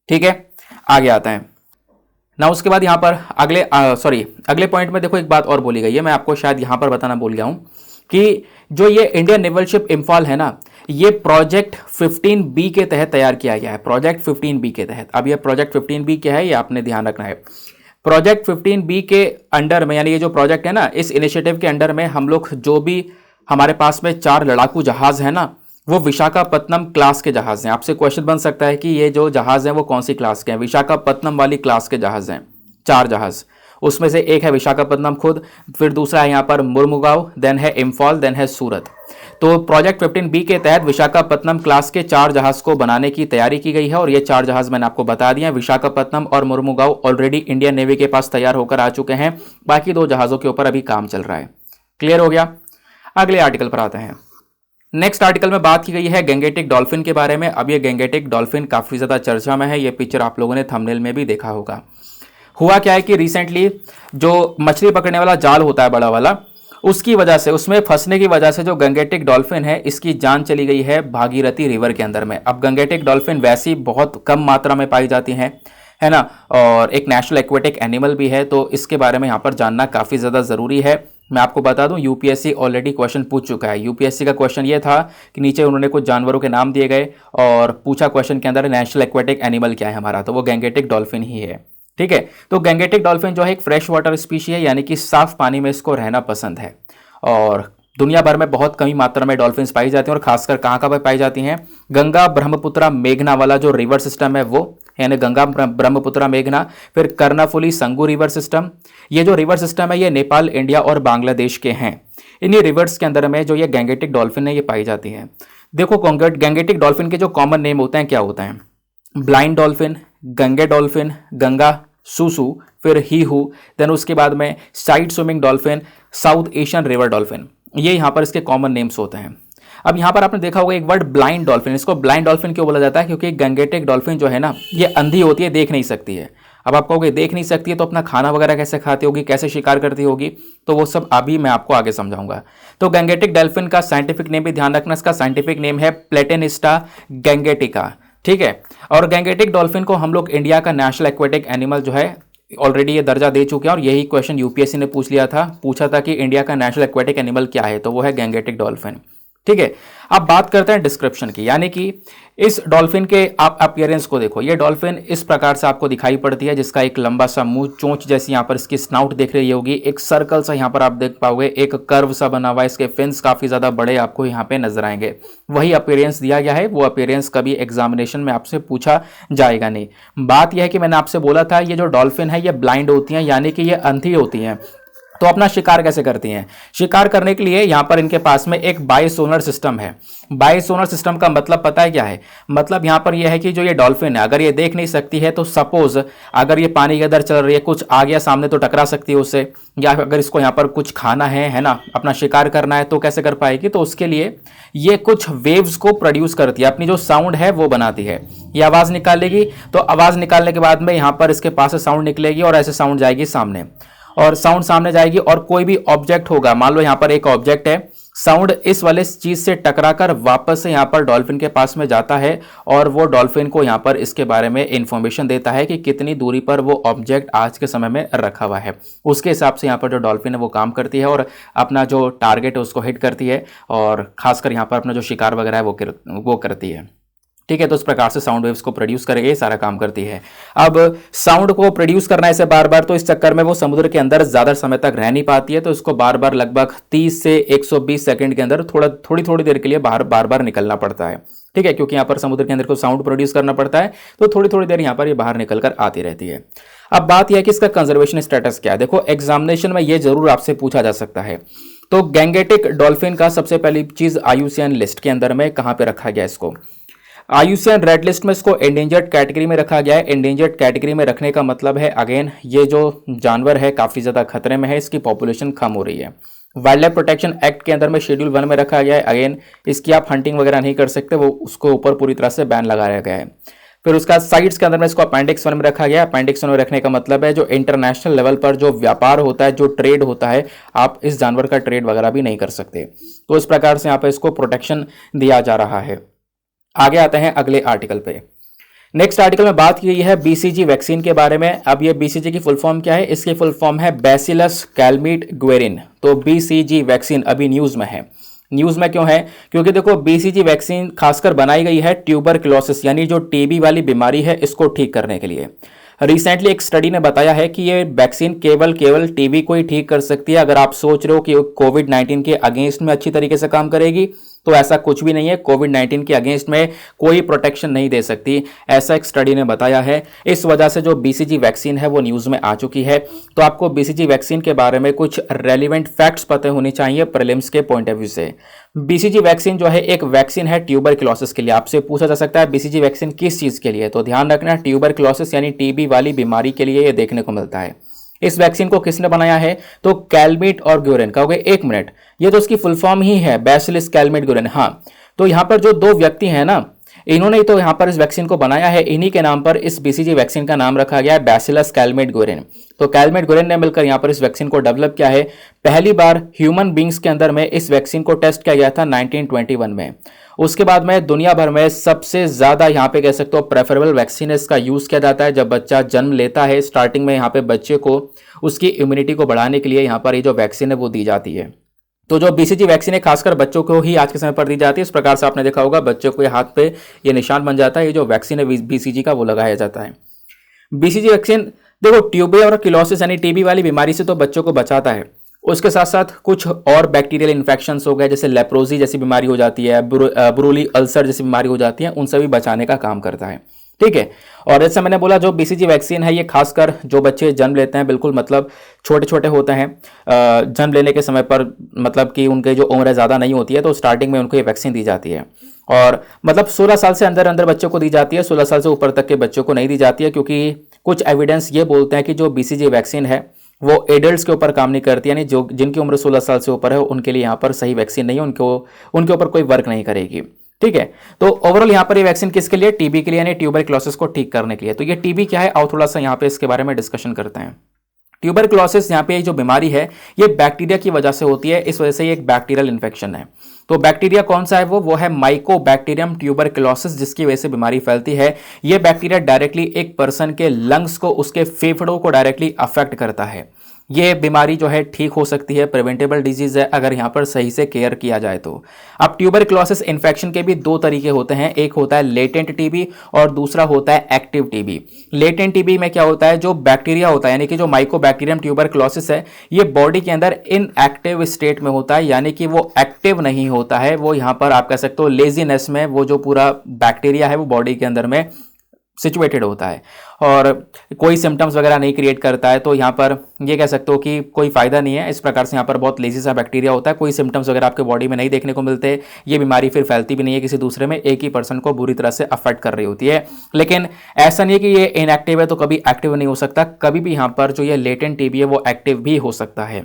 ठीक है। आगे आता है ना, उसके बाद यहां पर अगले पॉइंट में देखो एक बात और बोली गई है, मैं आपको शायद यहां पर बताना भूल गया हूं कि जो ये इंडियन नेवल शिप इम्फॉल है ना, ये प्रोजेक्ट 15B के तहत तैयार किया गया है, प्रोजेक्ट 15B के तहत। अब ये प्रोजेक्ट 15B क्या है ये आपने ध्यान रखना है। प्रोजेक्ट 15B के अंडर में, यानी ये जो प्रोजेक्ट है ना, इस इनिशिएटिव के अंडर में हम लोग जो भी हमारे पास में 4 लड़ाकू जहाज है ना, वो विशाखापत्तनम क्लास के जहाज हैं। आपसे क्वेश्चन बन सकता है कि ये जो जहाज हैं वो कौन सी क्लास के हैं। विशाखापत्तनम वाली क्लास के जहाज हैं 4 जहाज, उसमें से एक है विशाखापत्तनम खुद, फिर दूसरा है यहाँ पर मुर्मुगांव, देन है इम्फॉल, देन है सूरत। तो प्रोजेक्ट 15B के तहत विशाखापत्तनम क्लास के 4 जहाज को बनाने की तैयारी की गई है, और ये 4 जहाज मैंने आपको बता दिया। विशाखापत्तनम और मुर्मुगांव ऑलरेडी इंडियन नेवी के पास तैयार होकर आ चुके हैं, बाकी 2 जहाजों के ऊपर अभी काम चल रहा है। क्लियर हो गया। अगले आर्टिकल पर आते हैं। नेक्स्ट आर्टिकल में बात की गई है गैंगेटिक डॉल्फिन के बारे में। अब ये गैंगेटिक डॉल्फिन काफ़ी ज़्यादा चर्चा में है, ये पिक्चर आप लोगों ने थंबनेल में भी देखा होगा। हुआ क्या है कि रिसेंटली जो मछली पकड़ने वाला जाल होता है बड़ा वाला, उसकी वजह से, उसमें फंसने की वजह से जो गैंगेटिक डॉल्फिन है इसकी जान चली गई है भागीरथी रिवर के अंदर में। अब गैंगेटिक डॉल्फिन वैसी बहुत कम मात्रा में पाई जाती हैं, है ना, और एक नेशनल एक्वेटिक एनिमल भी है, तो इसके बारे में यहाँ पर जानना काफ़ी ज़्यादा ज़रूरी है। मैं आपको बता दूं यूपीएससी ऑलरेडी क्वेश्चन पूछ चुका है। यूपीएससी का क्वेश्चन ये था कि नीचे उन्होंने कुछ जानवरों के नाम दिए गए और पूछा क्वेश्चन के अंदर नेशनल एक्वेटिक एनिमल क्या है हमारा, तो वो गैंगेटिक डॉल्फिन ही है, ठीक है। तो गैंगेटिक डॉल्फिन जो है एक फ्रेश वाटर स्पीशी है, यानी कि साफ पानी में इसको रहना पसंद है, और दुनिया भर में बहुत कमी मात्रा में डॉल्फिन्स पाई जाती हैं, और खासकर कहाँ कहाँ पर पाई जाती हैं, गंगा ब्रह्मपुत्रा मेघना वाला जो रिवर सिस्टम है वो, यानी गंगा ब्रह्मपुत्रा मेघना, फिर कर्णाफुली संगू रिवर सिस्टम। ये जो रिवर सिस्टम है ये नेपाल, इंडिया और बांग्लादेश के हैं। इन्हीं रिवर्स के अंदर में जो ये गैंगेटिक डॉल्फिन है ये पाई जाती है। देखो गैंगेटिक डॉल्फिन के जो कॉमन नेम होते हैं क्या होते हैं, blind dolphin, Ganges dolphin, Ganga सूसू, फिर हीहू, देन उसके बाद में side swimming dolphin, South Asian river dolphin, ये यहाँ पर इसके कॉमन नेम्स होते हैं। अब यहाँ पर आपने देखा होगा एक वर्ड ब्लाइंड डॉल्फिन। इसको ब्लाइंड डॉल्फिन क्यों बोला जाता है, क्योंकि गैंगेटिक डॉल्फिन जो है ना ये अंधी होती है, देख नहीं सकती है। अब आप कहोगे देख नहीं सकती है तो अपना खाना वगैरह कैसे खाती होगी, कैसे शिकार करती होगी, तो वो सब अभी मैं आपको आगे समझाऊंगा। तो गैंगेटिक डॉल्फिन का साइंटिफिक नेम भी ध्यान रखना, इसका साइंटिफिक नेम है प्लेटेनिस्टा गैंगेटिका, ठीक है। और गैंगेटिक डॉल्फिन को हम लोग इंडिया का नेशनल एक्वेटिक एनिमल जो है ऑलरेडी ये दर्जा दे चुके हैं और यही क्वेश्चन यूपीएससी ने पूछा था कि इंडिया का नेशनल एक्वेटिक एनिमल क्या है, तो वो है गैंगेटिक डॉल्फिन। ठीक है, अब बात करते हैं डिस्क्रिप्शन की, यानी कि इस डॉल्फिन के आप अपीयरेंस को देखो। ये डॉल्फिन इस प्रकार से आपको दिखाई पड़ती है, जिसका एक लंबा सा मुंह, चोंच जैसी यहाँ पर इसकी स्नाउट देख रही होगी, एक सर्कल सा यहाँ पर आप देख पाओगे, एक कर्व सा बना हुआ है, इसके फिन्स काफी ज्यादा बड़े आपको यहाँ पे नजर आएंगे। वही अपीयरेंस दिया गया है, वो अपीयरेंस कभी एग्जामिनेशन में आपसे पूछा जाएगा नहीं। बात यह है कि मैंने आपसे बोला था ये जो डॉल्फिन है ये ब्लाइंड होती हैं, यानी कि ये अंधी होती हैं। तो अपना शिकार कैसे करती हैं? शिकार करने के लिए यहां पर इनके पास में एक बायोसोनर सिस्टम है। बायोसोनर सिस्टम का मतलब पता है क्या है? मतलब यहां पर यह है कि जो ये डॉल्फिन है, अगर ये देख नहीं सकती है तो सपोज अगर ये पानी के अंदर चल रही है, कुछ आ गया सामने तो टकरा सकती है उससे, या अगर इसको यहां पर कुछ खाना है ना, अपना शिकार करना है, तो कैसे कर पाएगी? तो उसके लिए ये कुछ वेव्स को प्रोड्यूस करती है, अपनी जो साउंड है वो बनाती है। ये आवाज निकालेगी, तो आवाज निकालने के बाद में यहां पर इसके पास से साउंड निकलेगी और ऐसे साउंड जाएगी सामने, और साउंड सामने जाएगी और कोई भी ऑब्जेक्ट होगा, मान लो यहां पर एक ऑब्जेक्ट है, साउंड इस वाले चीज से टकराकर वापस से यहां पर डॉल्फिन के पास में जाता है और वो डॉल्फिन को यहां पर इसके बारे में इंफॉर्मेशन देता है कि कितनी दूरी पर वो ऑब्जेक्ट आज के समय में रखा हुआ है। उसके हिसाब से यहां पर जो डॉल्फिन है वो काम करती है और अपना जो टारगेट है उसको हिट करती है, और खासकर यहां पर अपना जो शिकार वगैरह है वो करती है। ठीक है, तो इस प्रकार से साउंड वेव्स को प्रोड्यूस करके ये सारा काम करती है। अब साउंड को प्रोड्यूस करना है इसे बार बार, तो इस चक्कर में वो समुद्र के अंदर ज्यादा समय तक रह नहीं पाती है, तो इसको बार बार लगभग 30 से 120 सेकंड के अंदर थोड़ी बार देर के लिए बार बार निकलना पड़ता है। ठीक है, क्योंकि यहाँ पर समुद्र के अंदर को साउंड प्रोड्यूस करना पड़ता है, तो थोड़ी देर यहाँ पर ये बाहर निकल कर आती रहती है। अब बात यह है कि इसका कंजर्वेशन स्टेटस क्या है। देखो, एग्जामिनेशन में ये जरूर आपसे पूछा जा सकता है। तो गैंगेटिक डॉल्फिन का सबसे पहली चीज IUCN लिस्ट के अंदर में कहां पे रखा गया इसको? IUCN रेड लिस्ट में इसको एंडेंजर्ड कैटेगरी में रखा गया है। एंडेंजर्ड कैटेगरी में रखने का मतलब है, अगेन ये जो जानवर है काफी ज्यादा खतरे में है, इसकी पॉपुलेशन कम हो रही है। वाइल्ड लाइफ प्रोटेक्शन एक्ट के अंदर में शेड्यूल 1 में रखा गया है। अगेन इसकी आप हंटिंग वगैरह नहीं कर सकते, वो उसको ऊपर पूरी तरह से बैन लगाया गया है। फिर उसका साइट्स के अंदर में इसको अपेंडिक्स 1 में रखा गया है। अपेंडिक्स 1 में रखने का मतलब है जो इंटरनेशनल लेवल पर जो व्यापार होता है, जो ट्रेड होता है, आप इस जानवर का ट्रेड वगैरह भी नहीं कर सकते। तो इस प्रकार से यहाँ पे इसको प्रोटेक्शन दिया जा रहा है। आगे आते हैं अगले आर्टिकल पे। नेक्स्ट आर्टिकल में बात की गई है BCG वैक्सीन के बारे में। अब ये BCG की फुल फॉर्म क्या है? इसकी फुल फॉर्म है बैसिलस कैलमीट ग्वेरिन। तो BCG वैक्सीन अभी न्यूज में है। न्यूज में क्यों है? क्योंकि देखो, BCG वैक्सीन खासकर बनाई गई है ट्यूबरक्लोसिस यानी जो टीबी वाली बीमारी है इसको ठीक करने के लिए। रिसेंटली एक स्टडी ने बताया है कि ये वैक्सीन केवल टीबी को ही ठीक कर सकती है। अगर आप सोच रहे हो कि कोविड-19 के अगेंस्ट में अच्छी तरीके से काम करेगी, तो ऐसा कुछ भी नहीं है। कोविड-19 के अगेंस्ट में कोई प्रोटेक्शन नहीं दे सकती, ऐसा एक स्टडी ने बताया है। इस वजह से जो BCG वैक्सीन है वो न्यूज में आ चुकी है। तो आपको BCG वैक्सीन के बारे में कुछ रेलिवेंट फैक्ट्स पता होने चाहिए प्रीलिम्स के पॉइंट ऑफ व्यू से। BCG वैक्सीन जो है एक वैक्सीन है ट्यूबरक्लोसिस के लिए। आपसे पूछा जा सकता है BCG वैक्सीन किस चीज के लिए? तो ध्यान रखना, ट्यूबरक्लोसिस यानी टीबी वाली बीमारी के लिए ये देखने को मिलता है। इस वैक्सीन को किसने बनाया है? तो कैलमीट और ग्वेरिन। कहोगे 1 मिनट, ये तो उसकी फुल फॉर्म ही है, बैसिलस कैलमीट ग्वेरिन। हाँ, तो यहां पर जो 2 व्यक्ति हैं ना, इन्होंने ही तो यहां पर इस वैक्सीन को बनाया है। इन्हीं के नाम पर इस BCG वैक्सीन का नाम रखा गया है, बैसिलस कैलमीट ग्वेरिन। तो कैलमीट ग्वेरिन ने मिलकर यहां पर इस वैक्सीन को डेवलप किया है। पहली बार ह्यूमन बींग्स के अंदर में इस वैक्सीन को टेस्ट किया गया था 1921 में। उसके बाद में दुनिया भर में सबसे ज्यादा यहाँ पे कह सकते हो प्रेफरेबल वैक्सीन इसका यूज किया जाता है जब बच्चा जन्म लेता है। स्टार्टिंग में यहाँ पे बच्चे को उसकी इम्यूनिटी को बढ़ाने के लिए यहाँ पर ये जो वैक्सीन है वो दी जाती है। तो जो BCG वैक्सीन है खासकर बच्चों को ही आज के समय पर दी जाती है। इस प्रकार से आपने देखा होगा बच्चों को हाथ पे ये निशान बन जाता है, ये जो वैक्सीन है BCG का वो लगाया जाता है। BCG वैक्सीन देखो ट्यूबरक्लोसिस यानी टीबी वाली बीमारी से तो बच्चों को बचाता है, उसके साथ साथ कुछ और बैक्टीरियल इन्फेक्शंस हो गए, जैसे लेप्रोसी जैसी बीमारी हो जाती है, ब्रूली अल्सर जैसी बीमारी हो जाती है, उन सभी बचाने का काम करता है। ठीक है, और जैसे मैंने बोला जो BCG वैक्सीन है ये खासकर जो बच्चे जन्म लेते हैं, बिल्कुल मतलब छोटे छोटे होते हैं, जन्म लेने के समय पर मतलब कि उनके जो उम्र ज़्यादा नहीं होती है, तो स्टार्टिंग में उनको ये वैक्सीन दी जाती है। और मतलब 16 साल से अंदर अंदर बच्चों को दी जाती है, 16 साल से ऊपर तक के बच्चों को नहीं दी जाती है, क्योंकि कुछ एविडेंस ये बोलते हैं कि जो BCG वैक्सीन है वो एडल्ट्स के ऊपर काम नहीं करती, यानी जो जिनकी उम्र 16 साल से ऊपर है उनके लिए यहाँ पर सही वैक्सीन नहीं है, उनके ऊपर कोई वर्क नहीं करेगी। ठीक है, तो ओवरऑल यहाँ पर ये वैक्सीन किसके लिए? टीबी के लिए, यानी ट्यूबरक्लोसिस को ठीक करने के लिए। तो ये टीबी क्या है, आओ थोड़ा सा यहाँ पे इसके बारे में डिस्कशन करते हैं। ट्यूबरक्लोसिस यहाँ पे जो बीमारी है ये बैक्टीरिया की वजह से होती है, इस वजह से ये एक बैक्टीरियल इन्फेक्शन है। तो बैक्टीरिया कौन सा है वो है माइकोबैक्टीरियम ट्यूबरकुलोसिस, जिसकी वजह से बीमारी फैलती है। यह बैक्टीरिया डायरेक्टली एक पर्सन के लंग्स को, उसके फेफड़ों को डायरेक्टली अफेक्ट करता है। ये बीमारी जो है ठीक हो सकती है, प्रिवेंटेबल डिजीज है अगर यहां पर सही से केयर किया जाए तो। अब ट्यूबरकुलोसिस इन्फेक्शन के भी दो तरीके होते हैं, एक होता है लेटेंट टीबी और दूसरा होता है एक्टिव टीबी। लेटेंट टीबी में क्या होता है, जो बैक्टीरिया होता है यानी कि जो माइकोबैक्टीरियम ट्यूबरकुलोसिस है, ये बॉडी के अंदर इनएक्टिव स्टेट में होता है, यानी कि वो एक्टिव नहीं होता है। वो यहां पर आप कह सकते हो लेजीनेस में वो जो पूरा बैक्टीरिया है वो बॉडी के अंदर में सिचुएटेड होता है और कोई सिम्टम्स वगैरह नहीं क्रिएट करता है। तो यहाँ पर ये कह सकते हो कि कोई फायदा नहीं है। इस प्रकार से यहाँ पर बहुत लेजी सा बैक्टीरिया होता है, कोई सिम्टम्स वगैरह आपके बॉडी में नहीं देखने को मिलते। ये बीमारी फिर फैलती भी नहीं है किसी दूसरे में, एक ही पर्सन को बुरी तरह से अफेक्ट कर रही होती है। लेकिन ऐसा नहीं है कि ये इनएक्टिव है तो कभी एक्टिव नहीं हो सकता, कभी भी यहाँ पर जो ये लेटेंट टीबी है वो एक्टिव भी हो सकता है।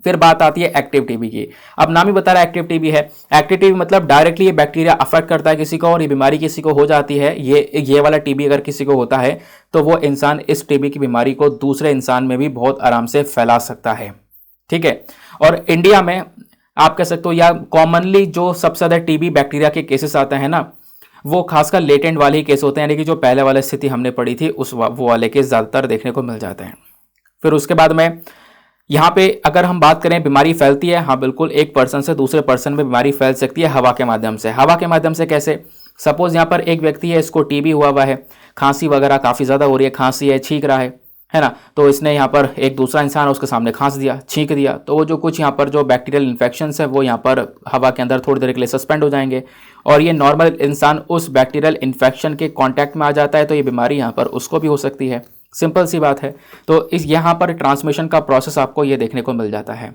फिर बात आती है एक्टिव टीबी की। अब नाम ही बता रहा है एक्टिव टीबी है। एक्टिव टीबी मतलब डायरेक्टली ये बैक्टीरिया अफेक्ट करता है किसी को और ये बीमारी किसी को हो जाती है। ये वाला टीबी अगर किसी को होता है तो वो इंसान इस टीबी की बीमारी को दूसरे इंसान में भी बहुत आराम से फैला सकता है। ठीक है। और इंडिया में आप कह सकते हो या कॉमनली जो सबसे ज्यादा टीबी बैक्टीरिया के केसेस आते हैं ना, वो खासकर लेटेंट वाले ही केस होते हैं, यानी कि जो पहले वाली स्थिति हमने पढ़ी थी वो वाले केस ज्यादातर देखने को मिल जाते हैं। फिर उसके बाद में यहाँ पे अगर हम बात करें बीमारी फैलती है, हाँ बिल्कुल, एक पर्सन से दूसरे पर्सन में बीमारी फैल सकती है हवा के माध्यम से। हवा के माध्यम से कैसे? सपोज यहाँ पर एक व्यक्ति है, इसको टीबी हुआ है, खांसी वगैरह काफ़ी ज़्यादा हो रही है, खांसी है, छींक रहा है ना, तो इसने यहाँ पर एक दूसरा इंसान उसके सामने खांस दिया, छींक दिया, तो वो जो कुछ यहाँ पर जो बैक्टीरियल इन्फेक्शंस है वो यहाँ पर हवा के अंदर थोड़ी देर के लिए सस्पेंड हो जाएंगे और ये नॉर्मल इंसान उस बैक्टीरियल इन्फेक्शन के कॉन्टैक्ट में आ जाता है, तो ये बीमारी यहाँ पर उसको भी हो सकती है। सिंपल सी बात है। तो इस यहाँ पर ट्रांसमिशन का प्रोसेस आपको ये देखने को मिल जाता है।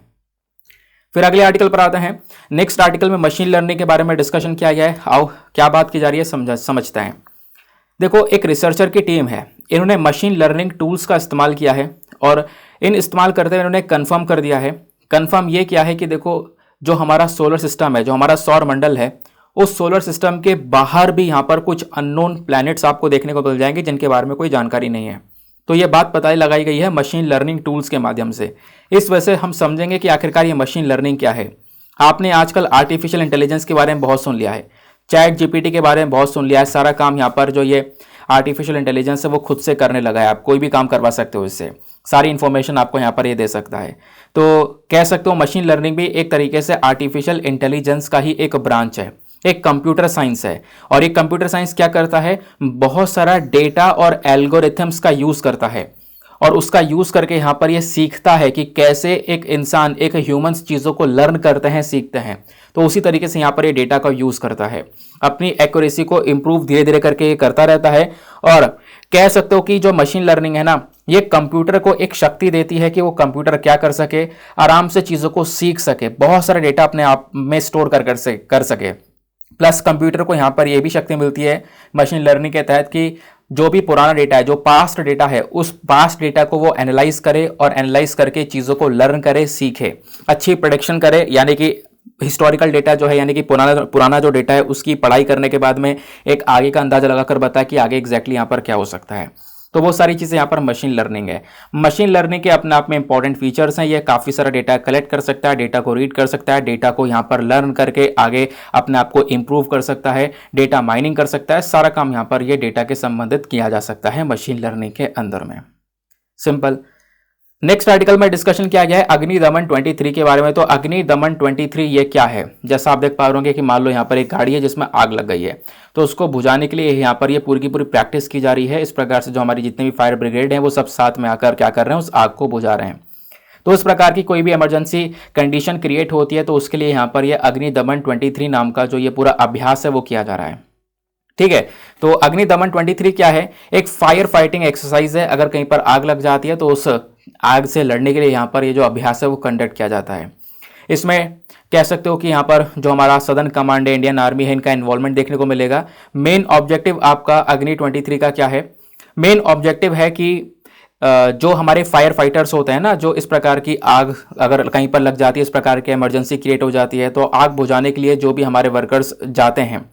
फिर अगले आर्टिकल पर आते हैं। नेक्स्ट आर्टिकल में मशीन लर्निंग के बारे में डिस्कशन किया गया है। आओ क्या बात की जा रही है समझते हैं। देखो, एक रिसर्चर की टीम है, इन्होंने मशीन लर्निंग टूल्स का इस्तेमाल किया है और इन इस्तेमाल करते हुए इन्होंने कंफर्म कर दिया है। कंफर्म ये किया है कि देखो, जो हमारा सोलर सिस्टम है, जो हमारा सौर मंडल है, उस सोलर सिस्टम के बाहर भी यहाँ पर कुछ अननोन प्लैनेट्स आपको देखने को मिल जाएंगे जिनके बारे में कोई जानकारी नहीं है। तो ये बात पता लगाई गई है मशीन लर्निंग टूल्स के माध्यम से। इस वजह से हम समझेंगे कि आखिरकार ये मशीन लर्निंग क्या है। आपने आजकल आर्टिफिशियल इंटेलिजेंस के बारे में बहुत सुन लिया है, चैट जीपीटी के बारे में बहुत सुन लिया है। सारा काम यहाँ पर जो ये आर्टिफिशियल इंटेलिजेंस है वो खुद से करने लगा है। आप कोई भी काम करवा सकते हो इससे, सारी इंफॉर्मेशन आपको यहाँ पर ये दे सकता है। तो कह सकते हो मशीन लर्निंग भी एक तरीके से आर्टिफिशियल इंटेलिजेंस का ही एक ब्रांच है, एक कंप्यूटर साइंस है। और ये कंप्यूटर साइंस क्या करता है, बहुत सारा डेटा और एल्गोरिथम्स का यूज करता है और उसका यूज करके यहाँ पर ये सीखता है कि कैसे एक इंसान, एक ह्यूमंस चीज़ों को लर्न करते हैं, सीखते हैं। तो उसी तरीके से यहाँ पर ये डेटा का यूज करता है, अपनी एक्यूरेसी को इंप्रूव धीरे धीरे करके ये करता रहता है। और कह सकते हो कि जो मशीन लर्निंग है ना, ये कंप्यूटर को एक शक्ति देती है कि वो कंप्यूटर क्या कर सके, आराम से चीज़ों को सीख सके, बहुत सारा डेटा अपने आप में स्टोर कर सके। प्लस कंप्यूटर को यहाँ पर यह भी शक्ति मिलती है मशीन लर्निंग के तहत कि जो भी पुराना डेटा है, जो पास्ट डेटा है, उस पास्ट डेटा को वो एनालाइज करे और एनालाइज करके चीज़ों को लर्न करे, सीखे, अच्छी प्रेडिक्शन करे। यानी कि हिस्टोरिकल डेटा जो है, यानी कि पुराना जो डेटा है, उसकी पढ़ाई करने के बाद में एक आगे का अंदाजा लगाकर बताए कि आगे एग्जैक्टली यहाँ पर क्या हो सकता है। तो वो सारी चीज़ें यहाँ पर मशीन लर्निंग है। मशीन लर्निंग के अपने आप में इंपॉर्टेंट फीचर्स हैं। ये काफ़ी सारा डेटा कलेक्ट कर सकता है, डेटा को रीड कर सकता है, डेटा को यहाँ पर लर्न करके आगे अपने आप को इंप्रूव कर सकता है, डेटा माइनिंग कर सकता है। सारा काम यहाँ पर ये डेटा के संबंधित किया जा सकता है मशीन लर्निंग के अंदर में। सिंपल। नेक्स्ट आर्टिकल में डिस्कशन किया गया है अग्निदमन 23 के बारे में। तो अग्निदमन 23 ये क्या है? जैसा आप देख पा रहे होंगे कि मान लो यहाँ पर एक गाड़ी है जिसमें आग लग गई है, तो उसको बुझाने के लिए यहाँ पर ये पूरी की पूरी प्रैक्टिस की जा रही है। इस प्रकार से जो हमारी जितने भी फायर ब्रिगेड हैं वो सब साथ में आकर क्या कर रहे हैं, उस आग को बुझा रहे हैं। तो इस प्रकार की कोई भी इमरजेंसी कंडीशन क्रिएट होती है तो उसके लिए यहाँ पर ये अग्निदमन 23 नाम का जो ये पूरा अभ्यास है वो किया जा रहा है। ठीक है। तो अग्निदमन 23 क्या है? एक फायर फाइटिंग एक्सरसाइज है। अगर कहीं पर आग लग जाती है तो उस आग से लड़ने के लिए यहाँ पर ये जो अभ्यास है वो कंडक्ट किया जाता है। इसमें कह सकते हो कि यहाँ पर जो हमारा सदर्न कमांड है, इंडियन आर्मी है, इनका इन्वॉल्वमेंट देखने को मिलेगा। मेन ऑब्जेक्टिव आपका अग्नि 23 का क्या है? मेन ऑब्जेक्टिव है कि जो हमारे फायर फाइटर्स होते हैं ना, जो इस प्रकार की आग अगर कहीं पर लग जाती है, इस प्रकार की इमरजेंसी क्रिएट हो जाती है, तो आग बुझाने के लिए जो भी हमारे वर्कर्स जाते हैं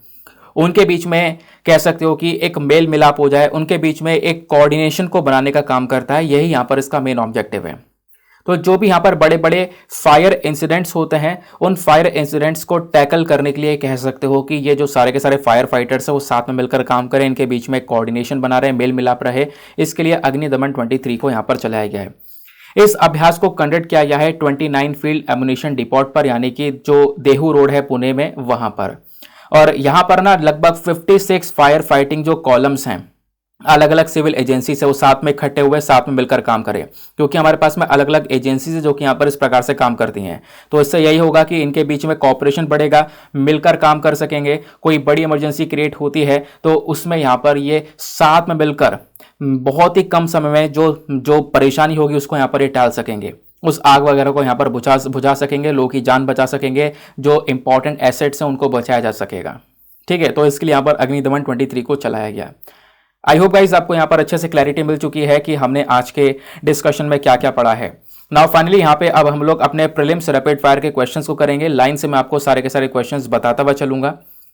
उनके बीच में कह सकते हो कि एक मेल मिलाप हो जाए, उनके बीच में एक कोऑर्डिनेशन को बनाने का काम करता है। यही यहाँ पर इसका मेन ऑब्जेक्टिव है। तो जो भी यहाँ पर बड़े बड़े फायर इंसिडेंट्स होते हैं उन फायर इंसिडेंट्स को टैकल करने के लिए कह सकते हो कि ये जो सारे के सारे फायर फाइटर्स हैं वो साथ में मिलकर काम करें, इनके बीच में कोऑर्डिनेशन बना रहे, मेल मिलाप रहे, इसके लिए अग्निदमन 23 को यहाँ पर चलाया गया है। इस अभ्यास को कंडक्ट किया गया है 29 फील्ड एमुनिशन डिपोट पर, यानी कि जो देहू रोड है पुणे में वहां पर। और यहां पर ना लगभग 56 फायर फाइटिंग जो कॉलम्स हैं अलग अलग सिविल एजेंसी से वो साथ में इकट्ठे हुए साथ में मिलकर काम करें, क्योंकि हमारे पास में अलग अलग एजेंसी है जो कि यहाँ पर इस प्रकार से काम करती हैं। तो इससे यही होगा कि इनके बीच में कॉपरेशन बढ़ेगा, मिलकर काम कर सकेंगे। कोई बड़ी इमरजेंसी क्रिएट होती है तो उसमें यहाँ पर ये साथ में मिलकर बहुत ही कम समय में जो परेशानी होगी उसको यहाँ पर ये टाल सकेंगे, उस आग वगैरह को यहाँ पर बुझा सकेंगे, लोगों की जान बचा सकेंगे, जो इंपॉर्टेंट एसेट्स हैं उनको बचाया जा सकेगा। ठीक है, तो इसके लिए यहाँ पर अग्निदमन 23 को चलाया गया। आई होप गाइज आपको यहाँ पर अच्छे से क्लैरिटी मिल चुकी है कि हमने आज के डिस्कशन में क्या क्या पढ़ा है। नाउ फाइनली यहाँ पे अब हम लोग अपने प्रीलिम्स रैपिड फायर के क्वेश्चंस को करेंगे। लाइन से मैं आपको सारे के सारे क्वेश्चंस बताता हुआ चलूंगा।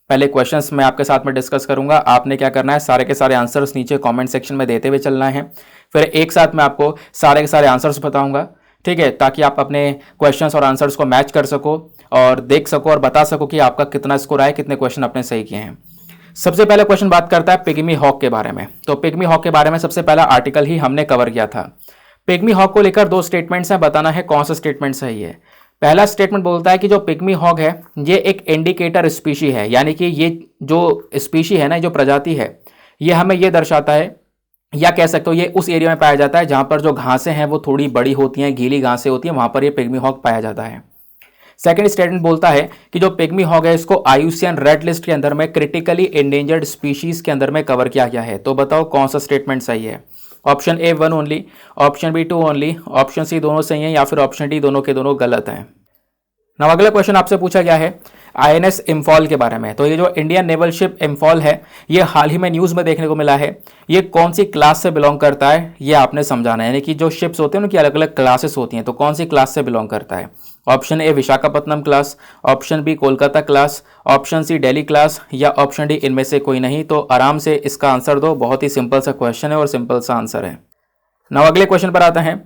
पहले क्वेश्चंस मैं आपके साथ में डिस्कस करूंगा, आपने क्या करना है सारे के सारे आंसर्स नीचे कमेंट सेक्शन में देते हुए चलना है। फिर एक साथ मैं आपको सारे के सारे आंसर्स बताऊंगा, ठीक है, ताकि आप अपने क्वेश्चंस और आंसर्स को मैच कर सको और देख सको और बता सको कि आपका कितना स्कोर आया, कितने क्वेश्चन आपने सही किए हैं। सबसे पहला क्वेश्चन बात करता है पिग्मी हॉक के बारे में। तो पिग्मी हॉक के बारे में सबसे पहला आर्टिकल ही हमने कवर किया था। पिग्मी हॉक को लेकर दो स्टेटमेंट्स हैं, बताना है कौन सा स्टेटमेंट सही है। पहला स्टेटमेंट बोलता है कि जो पिग्मी हॉक है ये एक इंडिकेटर स्पीशी है, यानी कि ये जो स्पीशी है ना, जो प्रजाति है, ये हमें ये दर्शाता है या कह सकते हो ये उस एरिया में पाया जाता है जहां पर जो घासें हैं वो थोड़ी बड़ी होती हैं, गीली घासें होती हैं, वहां पर ये पिग्मी हॉक पाया जाता है। सेकंड स्टेटमेंट बोलता है कि जो पिग्मी हॉग है इसको IUCN रेड लिस्ट के अंदर में क्रिटिकली एंडेंजर्ड स्पीशीज के अंदर में कवर किया गया है। तो बताओ कौन सा स्टेटमेंट सही है। Option A 1 only, option B 2 only, option C दोनों सही है या फिर ऑप्शन डी दोनों के दोनों गलत हैं। नाउ अगला क्वेश्चन आपसे पूछा गया है INS इम्फॉल के बारे में। तो ये जो इंडियन नेवल शिप इम्फॉल है ये हाल ही में न्यूज़ में देखने को मिला है। ये कौन सी क्लास से बिलोंग करता है ये आपने समझाना है, यानी कि जो शिप्स होते हैं उनकी अलग अलग क्लासेस होती हैं, तो कौन सी क्लास से बिलोंग करता है। Option A Visakhapatnam class, option B Kolkata class, option C Delhi class या ऑप्शन डी इनमें से कोई नहीं। तो आराम से इसका आंसर दो, बहुत ही सिंपल सा क्वेश्चन है और सिंपल सा आंसर है। नाउ अगले क्वेश्चन पर आते हैं।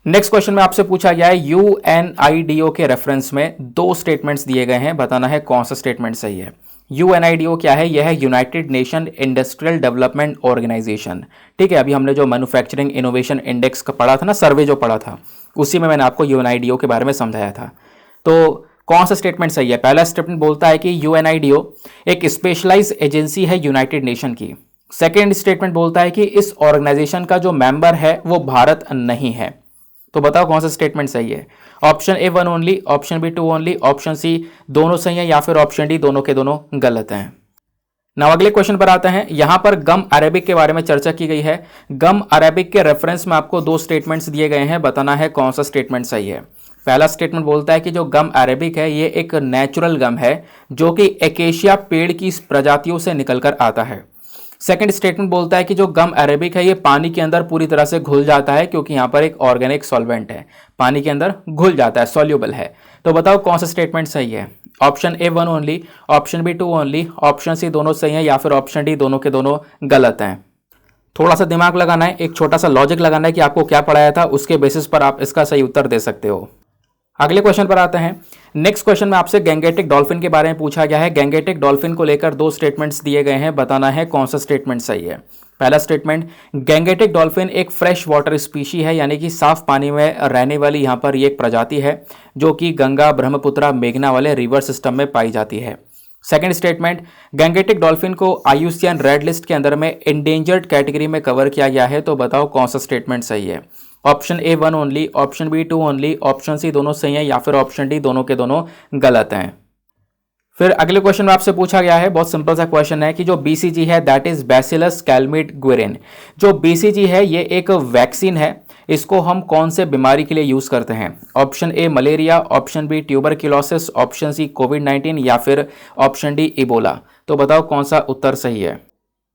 नेक्स्ट क्वेश्चन में आपसे पूछा गया है UNIDO के रेफरेंस में दो स्टेटमेंट्स दिए गए हैं, बताना है कौन सा स्टेटमेंट सही है। UNIDO क्या है, यह है United Nation Industrial Development Organization. ठीक है, अभी हमने जो मैन्युफैक्चरिंग इनोवेशन इंडेक्स का पढ़ा था ना, सर्वे जो पढ़ा था, उसी में मैंने आपको UNIDO के बारे में समझाया था। तो कौन सा स्टेटमेंट सही है। पहला स्टेटमेंट बोलता है कि UNIDO एक स्पेशलाइज्ड एजेंसी है यूनाइटेड नेशन की। सेकेंड स्टेटमेंट बोलता है कि इस ऑर्गेनाइजेशन का जो मेंबर है वो भारत नहीं है। तो बताओ कौन सा स्टेटमेंट सही है। Option A 1 only, option B 2 only, option C दोनों सही है या फिर ऑप्शन डी दोनों के दोनों गलत हैं। नाउ अगले क्वेश्चन पर आते हैं। यहां पर गम अरेबिक के बारे में चर्चा की गई है। गम अरेबिक के रेफरेंस में आपको दो स्टेटमेंट्स दिए गए हैं, बताना है कौन सा स्टेटमेंट सही है। पहला स्टेटमेंट बोलता है कि जो गम अरेबिक है ये एक नेचुरल गम है जो कि एकेशिया पेड़ की प्रजातियों से निकलकर आता है। सेकंड स्टेटमेंट बोलता है कि जो गम अरेबिक है ये पानी के अंदर पूरी तरह से घुल जाता है, क्योंकि यहाँ पर एक ऑर्गेनिक सॉल्वेंट है, पानी के अंदर घुल जाता है, सॉल्युबल है। तो बताओ कौन सा स्टेटमेंट सही है। Option A 1 only, option B 2 only, option C दोनों सही है या फिर ऑप्शन डी दोनों के दोनों गलत हैं। थोड़ा सा दिमाग लगाना है, एक छोटा सा लॉजिक लगाना है कि आपको क्या पढ़ाया था, उसके बेसिस पर आप इसका सही उत्तर दे सकते हो। अगले क्वेश्चन पर आते हैं। नेक्स्ट क्वेश्चन में आपसे गैंगेटिक डॉल्फिन के बारे में पूछा गया है। गैंगेटिक डॉल्फिन को लेकर दो स्टेटमेंट्स दिए गए हैं, बताना है कौन सा स्टेटमेंट सही है। पहला स्टेटमेंट, गैंगेटिक डॉल्फिन एक फ्रेश वाटर स्पीशी है, यानी कि साफ पानी में रहने वाली यहाँ पर ये एक प्रजाति है जो कि गंगा, ब्रह्मपुत्रा, मेघना वाले रिवर सिस्टम में पाई जाती है। सेकेंड स्टेटमेंट, गैंगेटिक डॉल्फिन को IUCN रेड लिस्ट के अंदर में इंडेंजर्ड कैटेगरी में कवर किया गया है। तो बताओ कौन सा स्टेटमेंट सही है। Option A 1 only, option B 2 only, option C दोनों सही है या फिर ऑप्शन डी दोनों के दोनों गलत हैं। फिर अगले क्वेश्चन में आपसे पूछा गया है, बहुत सिंपल सा क्वेश्चन है कि जो BCG है दैट इज बैसिलस कैलमिट गुएरिन। जो BCG है ये एक वैक्सीन है, इसको हम कौन से बीमारी के लिए यूज करते हैं। Option A malaria, option B tuberculosis, option C कोविड-19 या फिर ऑप्शन डी इबोला। तो बताओ कौन सा उत्तर सही है।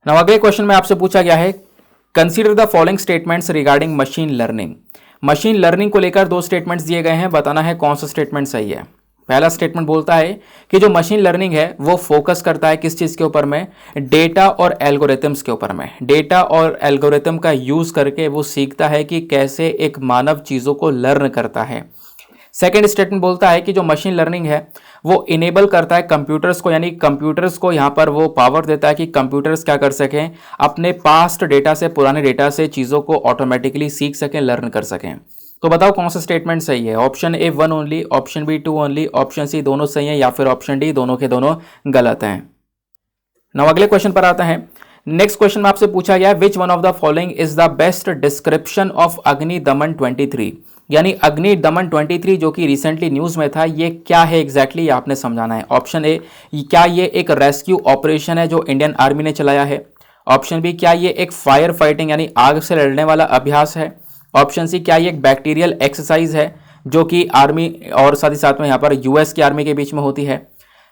नाउ अगले क्वेश्चन में आपसे पूछा गया है, consider the following statements regarding machine learning. Machine learning को लेकर दो स्टेटमेंट्स दिए गए हैं, बताना है कौन सा स्टेटमेंट सही है। पहला स्टेटमेंट बोलता है कि जो मशीन लर्निंग है वो फोकस करता है किस चीज के ऊपर में, डेटा और एल्गोरिथम्स के ऊपर में। डेटा और एल्गोरिथम का यूज करके वो सीखता है कि कैसे एक मानव चीजों को लर्न करता है। सेकेंड स्टेटमेंट बोलता है कि जो मशीन लर्निंग है वो इनेबल करता है कंप्यूटर्स को, यानी कंप्यूटर्स को यहाँ पर वो पावर देता है कि कंप्यूटर्स क्या कर सकें, अपने पास्ट डेटा से, पुराने डेटा से चीज़ों को ऑटोमेटिकली सीख सकें, लर्न कर सकें। तो बताओ कौन सा स्टेटमेंट सही है? Option A 1 only, option B 2 only, option C दोनों सही है, या फिर ऑप्शन डी दोनों के दोनों गलत हैं। नाउ अगले क्वेश्चन पर आता है। नेक्स्ट क्वेश्चन में आपसे पूछा गया which one of the following is the best description of अग्नि दमन 23, यानी अग्नि दमन 23 जो कि रिसेंटली न्यूज में था, ये क्या है एग्जैक्टली आपने समझाना है। ऑप्शन ए, क्या ये एक रेस्क्यू ऑपरेशन है जो इंडियन आर्मी ने चलाया है। ऑप्शन बी, क्या ये एक फायर फाइटिंग यानी आग से लड़ने वाला अभ्यास है। ऑप्शन सी, क्या ये एक बैक्टीरियल एक्सरसाइज है जो कि आर्मी और साथ ही साथ में यहाँ पर यूएस की आर्मी के बीच में होती है।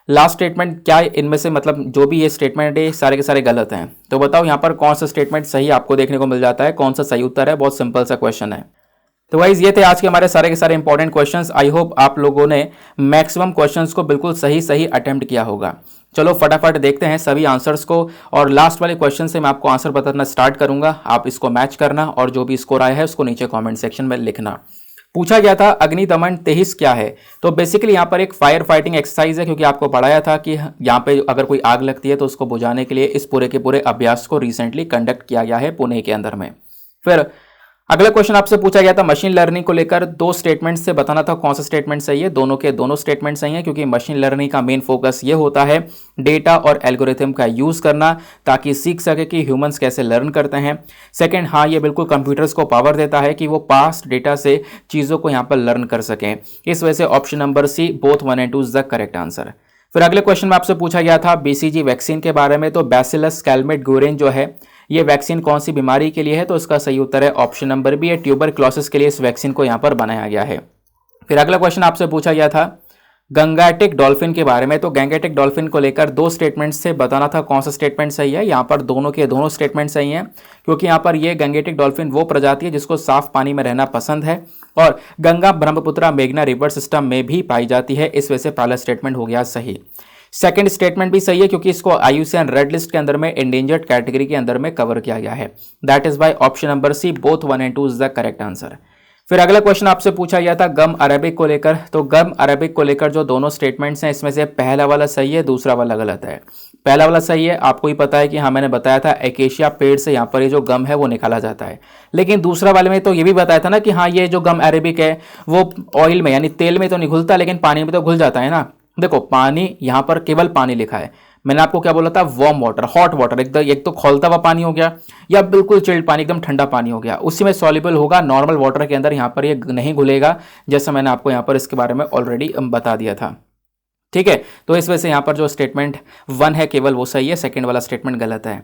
लास्ट स्टेटमेंट, क्या इनमें से मतलब जो भी ये स्टेटमेंट है सारे के सारे गलत हैं। तो बताओ यहाँ पर कौन सा स्टेटमेंट सही आपको देखने को मिल जाता है, कौन सा सही उत्तर है। बहुत सिंपल सा क्वेश्चन है। तो गाइस ये थे आज के हमारे सारे के सारे इंपॉर्टेंट क्वेश्चंस। आई होप आप लोगों ने मैक्सिमम क्वेश्चंस को बिल्कुल सही सही अटेम्प्ट किया होगा। चलो फटाफट देखते हैं सभी आंसर्स को, और लास्ट वाले क्वेश्चन से मैं आपको आंसर बताना स्टार्ट करूंगा। आप इसको मैच करना और जो भी स्कोर आया है उसको नीचे कॉमेंट सेक्शन में लिखना। पूछा गया था अग्नि दमन 23 क्या है, तो बेसिकली यहाँ पर एक फायर फाइटिंग एक्सरसाइज है, क्योंकि आपको पढ़ाया था कि यहाँ पे अगर कोई आग लगती है तो उसको बुझाने के लिए इस पूरे के पूरे अभ्यास को रिसेंटली कंडक्ट किया गया है पुणे के अंदर में। फिर अगला क्वेश्चन आपसे पूछा गया था मशीन लर्निंग को लेकर 2 स्टेटमेंट से बताना था कौन सा स्टेटमेंट सही है। दोनों के दोनों स्टेटमेंट सही हैं, क्योंकि मशीन लर्निंग का मेन फोकस ये होता है डेटा और एल्गोरिथम का यूज करना ताकि सीख सके कि ह्यूमंस कैसे लर्न करते हैं। सेकंड, हाँ ये बिल्कुल कंप्यूटर्स को पावर देता है कि वो पास्ट डेटा से चीज़ों को यहाँ पर लर्न कर सकें। इस वजह से option number C both 1 and 2 is the correct answer. फिर अगले क्वेश्चन में आपसे पूछा गया था बीसीजी वैक्सीन के बारे में, तो बैसिलस कैलमेट-गुएरिन जो है ये वैक्सीन कौन सी बीमारी के लिए है, तो इसका सही उत्तर है ऑप्शन नंबर बी है, ट्यूबरक्लोसिस के लिए इस वैक्सीन को यहाँ पर बनाया गया है। फिर अगला क्वेश्चन आपसे पूछा गया था गंगेटिक डॉल्फिन के बारे में, तो गंगेटिक डॉल्फिन को लेकर 2 स्टेटमेंट से बताना था कौन सा स्टेटमेंट सही है। यहाँ पर दोनों के दोनों स्टेटमेंट सही हैं, क्योंकि यहाँ पर ये गंगेटिक डॉल्फिन वो प्रजाति है जिसको साफ पानी में रहना पसंद है और गंगा, ब्रह्मपुत्रा, मेघना रिवर सिस्टम में भी पाई जाती है। इस वजह से पहला स्टेटमेंट हो गया सही। सेकंड स्टेटमेंट भी सही है, क्योंकि इसको IUCN रेड लिस्ट के अंदर में एंडेंजर्ड कैटेगरी के अंदर में कवर किया गया है। That is by option number C both 1 and 2 is the correct answer. फिर अगला क्वेश्चन आपसे पूछा गया था गम अरेबिक को लेकर, तो गम अरेबिक को लेकर जो दोनों स्टेटमेंट्स हैं इसमें से पहला वाला सही है, दूसरा वाला गलत है। पहला वाला सही है, आपको ही पता है कि हाँ मैंने बताया था एकेशिया पेड़ से यहाँ पर ये जो गम है वो निकाला जाता है। लेकिन दूसरा वाले में तो ये भी बताया था ना कि हाँ ये जो गम अरेबिक है वो ऑयल में यानी तेल में तो नहीं घुलता, लेकिन पानी में तो घुल जाता है ना। देखो पानी, यहाँ पर केवल पानी लिखा है, मैंने आपको क्या बोला था वार्म वाटर, हॉट वाटर, एक तो खौलता हुआ पानी हो गया या बिल्कुल चिल्ड पानी, एकदम ठंडा पानी हो गया, उसी में सॉल्युबल होगा। नॉर्मल वाटर के अंदर यहाँ पर ये नहीं घुलेगा, जैसा मैंने आपको यहाँ पर इसके बारे में ऑलरेडी बता दिया था। ठीक है, तो इस वजह से यहाँ पर जो स्टेटमेंट 1 है केवल वो सही है, सेकेंड वाला स्टेटमेंट गलत है।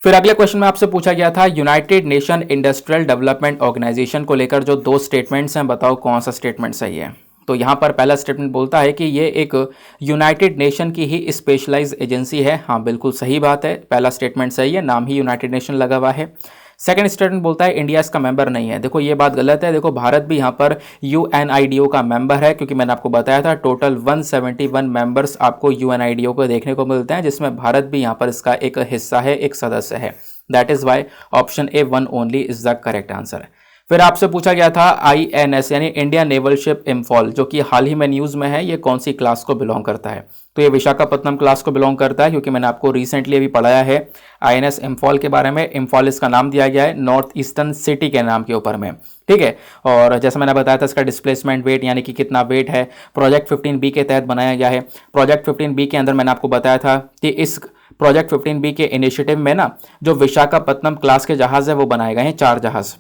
फिर अगले क्वेश्चन में आपसे पूछा गया था United Nation Industrial Development Organization को लेकर जो 2 स्टेटमेंट्स हैं, बताओ कौन सा स्टेटमेंट सही है। तो यहाँ पर पहला स्टेटमेंट बोलता है कि ये एक यूनाइटेड नेशन की ही स्पेशलाइज्ड एजेंसी है। हाँ बिल्कुल सही बात है, पहला स्टेटमेंट सही है, नाम ही यूनाइटेड नेशन लगा हुआ है। सेकंड स्टेटमेंट बोलता है इंडिया इसका मेंबर नहीं है। देखो ये बात गलत है, देखो भारत भी यहाँ पर UNIDO का मेंबर है, क्योंकि मैंने आपको बताया था टोटल 171 मेंबर्स आपको UNIDO को देखने को मिलते हैं, जिसमें भारत भी यहाँ पर इसका एक हिस्सा है, एक सदस्य है। That is why option A 1 only is the correct answer. फिर आपसे पूछा गया था INS यानी इंडियन नेवल शिप इम्फॉल, जो कि हाल ही में न्यूज़ में है, ये कौन सी क्लास को बिलोंग करता है। तो ये विशाखापत्तनम क्लास को बिलोंग करता है, क्योंकि मैंने आपको रिसेंटली अभी पढ़ाया है INS इम्फॉल के बारे में। इम्फॉल इसका नाम दिया गया है नॉर्थ ईस्टर्न सिटी के नाम के ऊपर में। ठीक है, और जैसा मैंने बताया था इसका डिस्प्लेसमेंट वेट यानी कि कितना वेट है प्रोजेक्ट 15B के तहत बनाया गया है। प्रोजेक्ट 15B के अंदर मैंने आपको बताया था कि इस प्रोजेक्ट 15B के इनिशिएटिव में ना जो विशाखापत्तनम क्लास के जहाज़ है वो बनाए गए हैं, 4 जहाज़।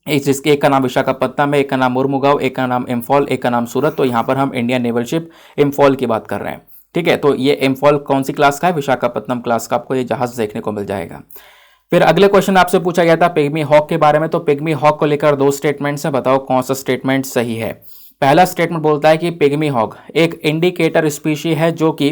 जिसके एक का नाम विशाखापत्तनम है, एक का नाम मुर्मुगांव, एक का नाम इम्फॉल, एक का नाम सूरत। तो यहाँ पर हम इंडियन नेवल शिप इम्फॉल की बात कर रहे हैं। ठीक है, तो ये इम्फॉल कौन सी क्लास का है, विशाखापत्तनम क्लास का आपको ये जहाज देखने को मिल जाएगा। फिर अगले क्वेश्चन आपसे पूछा गया था पिग्मी हॉक के बारे में, तो पिग्मी हॉक को लेकर 2 स्टेटमेंट्स हैं, बताओ कौन सा स्टेटमेंट सही है। पहला स्टेटमेंट बोलता है कि पिग्मी हॉक एक इंडिकेटर स्पीशी है जो कि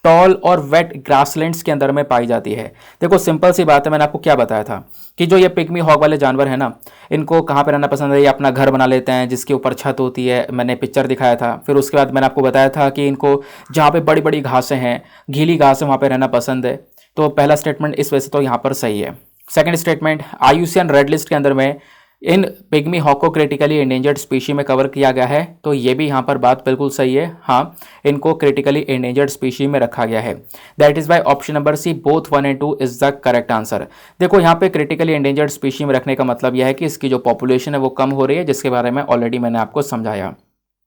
टॉल और वेट ग्रासलैंड्स के अंदर में पाई जाती है। देखो सिंपल सी बात है, मैंने आपको क्या बताया था कि जो ये पिग्मी हॉग वाले जानवर है ना, इनको कहाँ पे रहना पसंद है, ये अपना घर बना लेते हैं जिसके ऊपर छत होती है, मैंने पिक्चर दिखाया था। फिर उसके बाद मैंने आपको बताया था कि इनको जहाँ पे बड़ी बड़ी घासें हैं, गीली घास है, वहाँ पे रहना पसंद है। तो पहला स्टेटमेंट इस वजह से तो यहाँ पर सही है। Second statement, IUCN red list के अंदर में इन पिग्मी हॉक को क्रिटिकली एंडेंजर्ड स्पीशी में कवर किया गया है, तो ये भी यहाँ पर बात बिल्कुल सही है। हाँ, इनको क्रिटिकली एंडेंजर्ड स्पीशी में रखा गया है। That is why option number C both 1 और 2 इज द करेक्ट आंसर। देखो यहाँ पे क्रिटिकली एंडेंजर्ड स्पीशी में रखने का मतलब यह है कि इसकी जो पॉपुलेशन है वो कम हो रही है, जिसके बारे में ऑलरेडी मैंने आपको समझाया।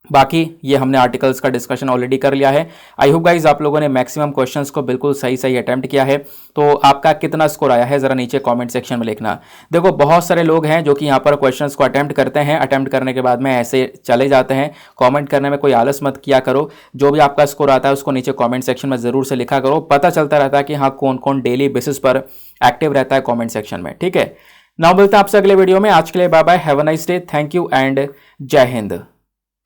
बाकी ये हमने आर्टिकल्स का डिस्कशन ऑलरेडी कर लिया है। आई होप गाइज आप लोगों ने मैक्सिमम क्वेश्चंस को बिल्कुल सही सही अटेम्प्ट किया है। तो आपका कितना स्कोर आया है ज़रा नीचे कमेंट सेक्शन में लिखना। देखो बहुत सारे लोग हैं जो कि यहाँ पर क्वेश्चंस को अटेम्प्ट करते हैं, अटेम्प्ट करने के बाद में ऐसे चले जाते हैं। कमेंट करने में कोई आलस मत किया करो, जो भी आपका स्कोर आता है उसको नीचे कॉमेंट सेक्शन में ज़रूर से लिखा करो। पता चलता रहता है कि हाँ कौन कौन डेली बेसिस पर एक्टिव रहता है कॉमेंट सेक्शन में। ठीक है, नाउ मिलते हैं आपसे अगले वीडियो में। आज के लिए bye bye, have a nice day, thank you and जय हिंद।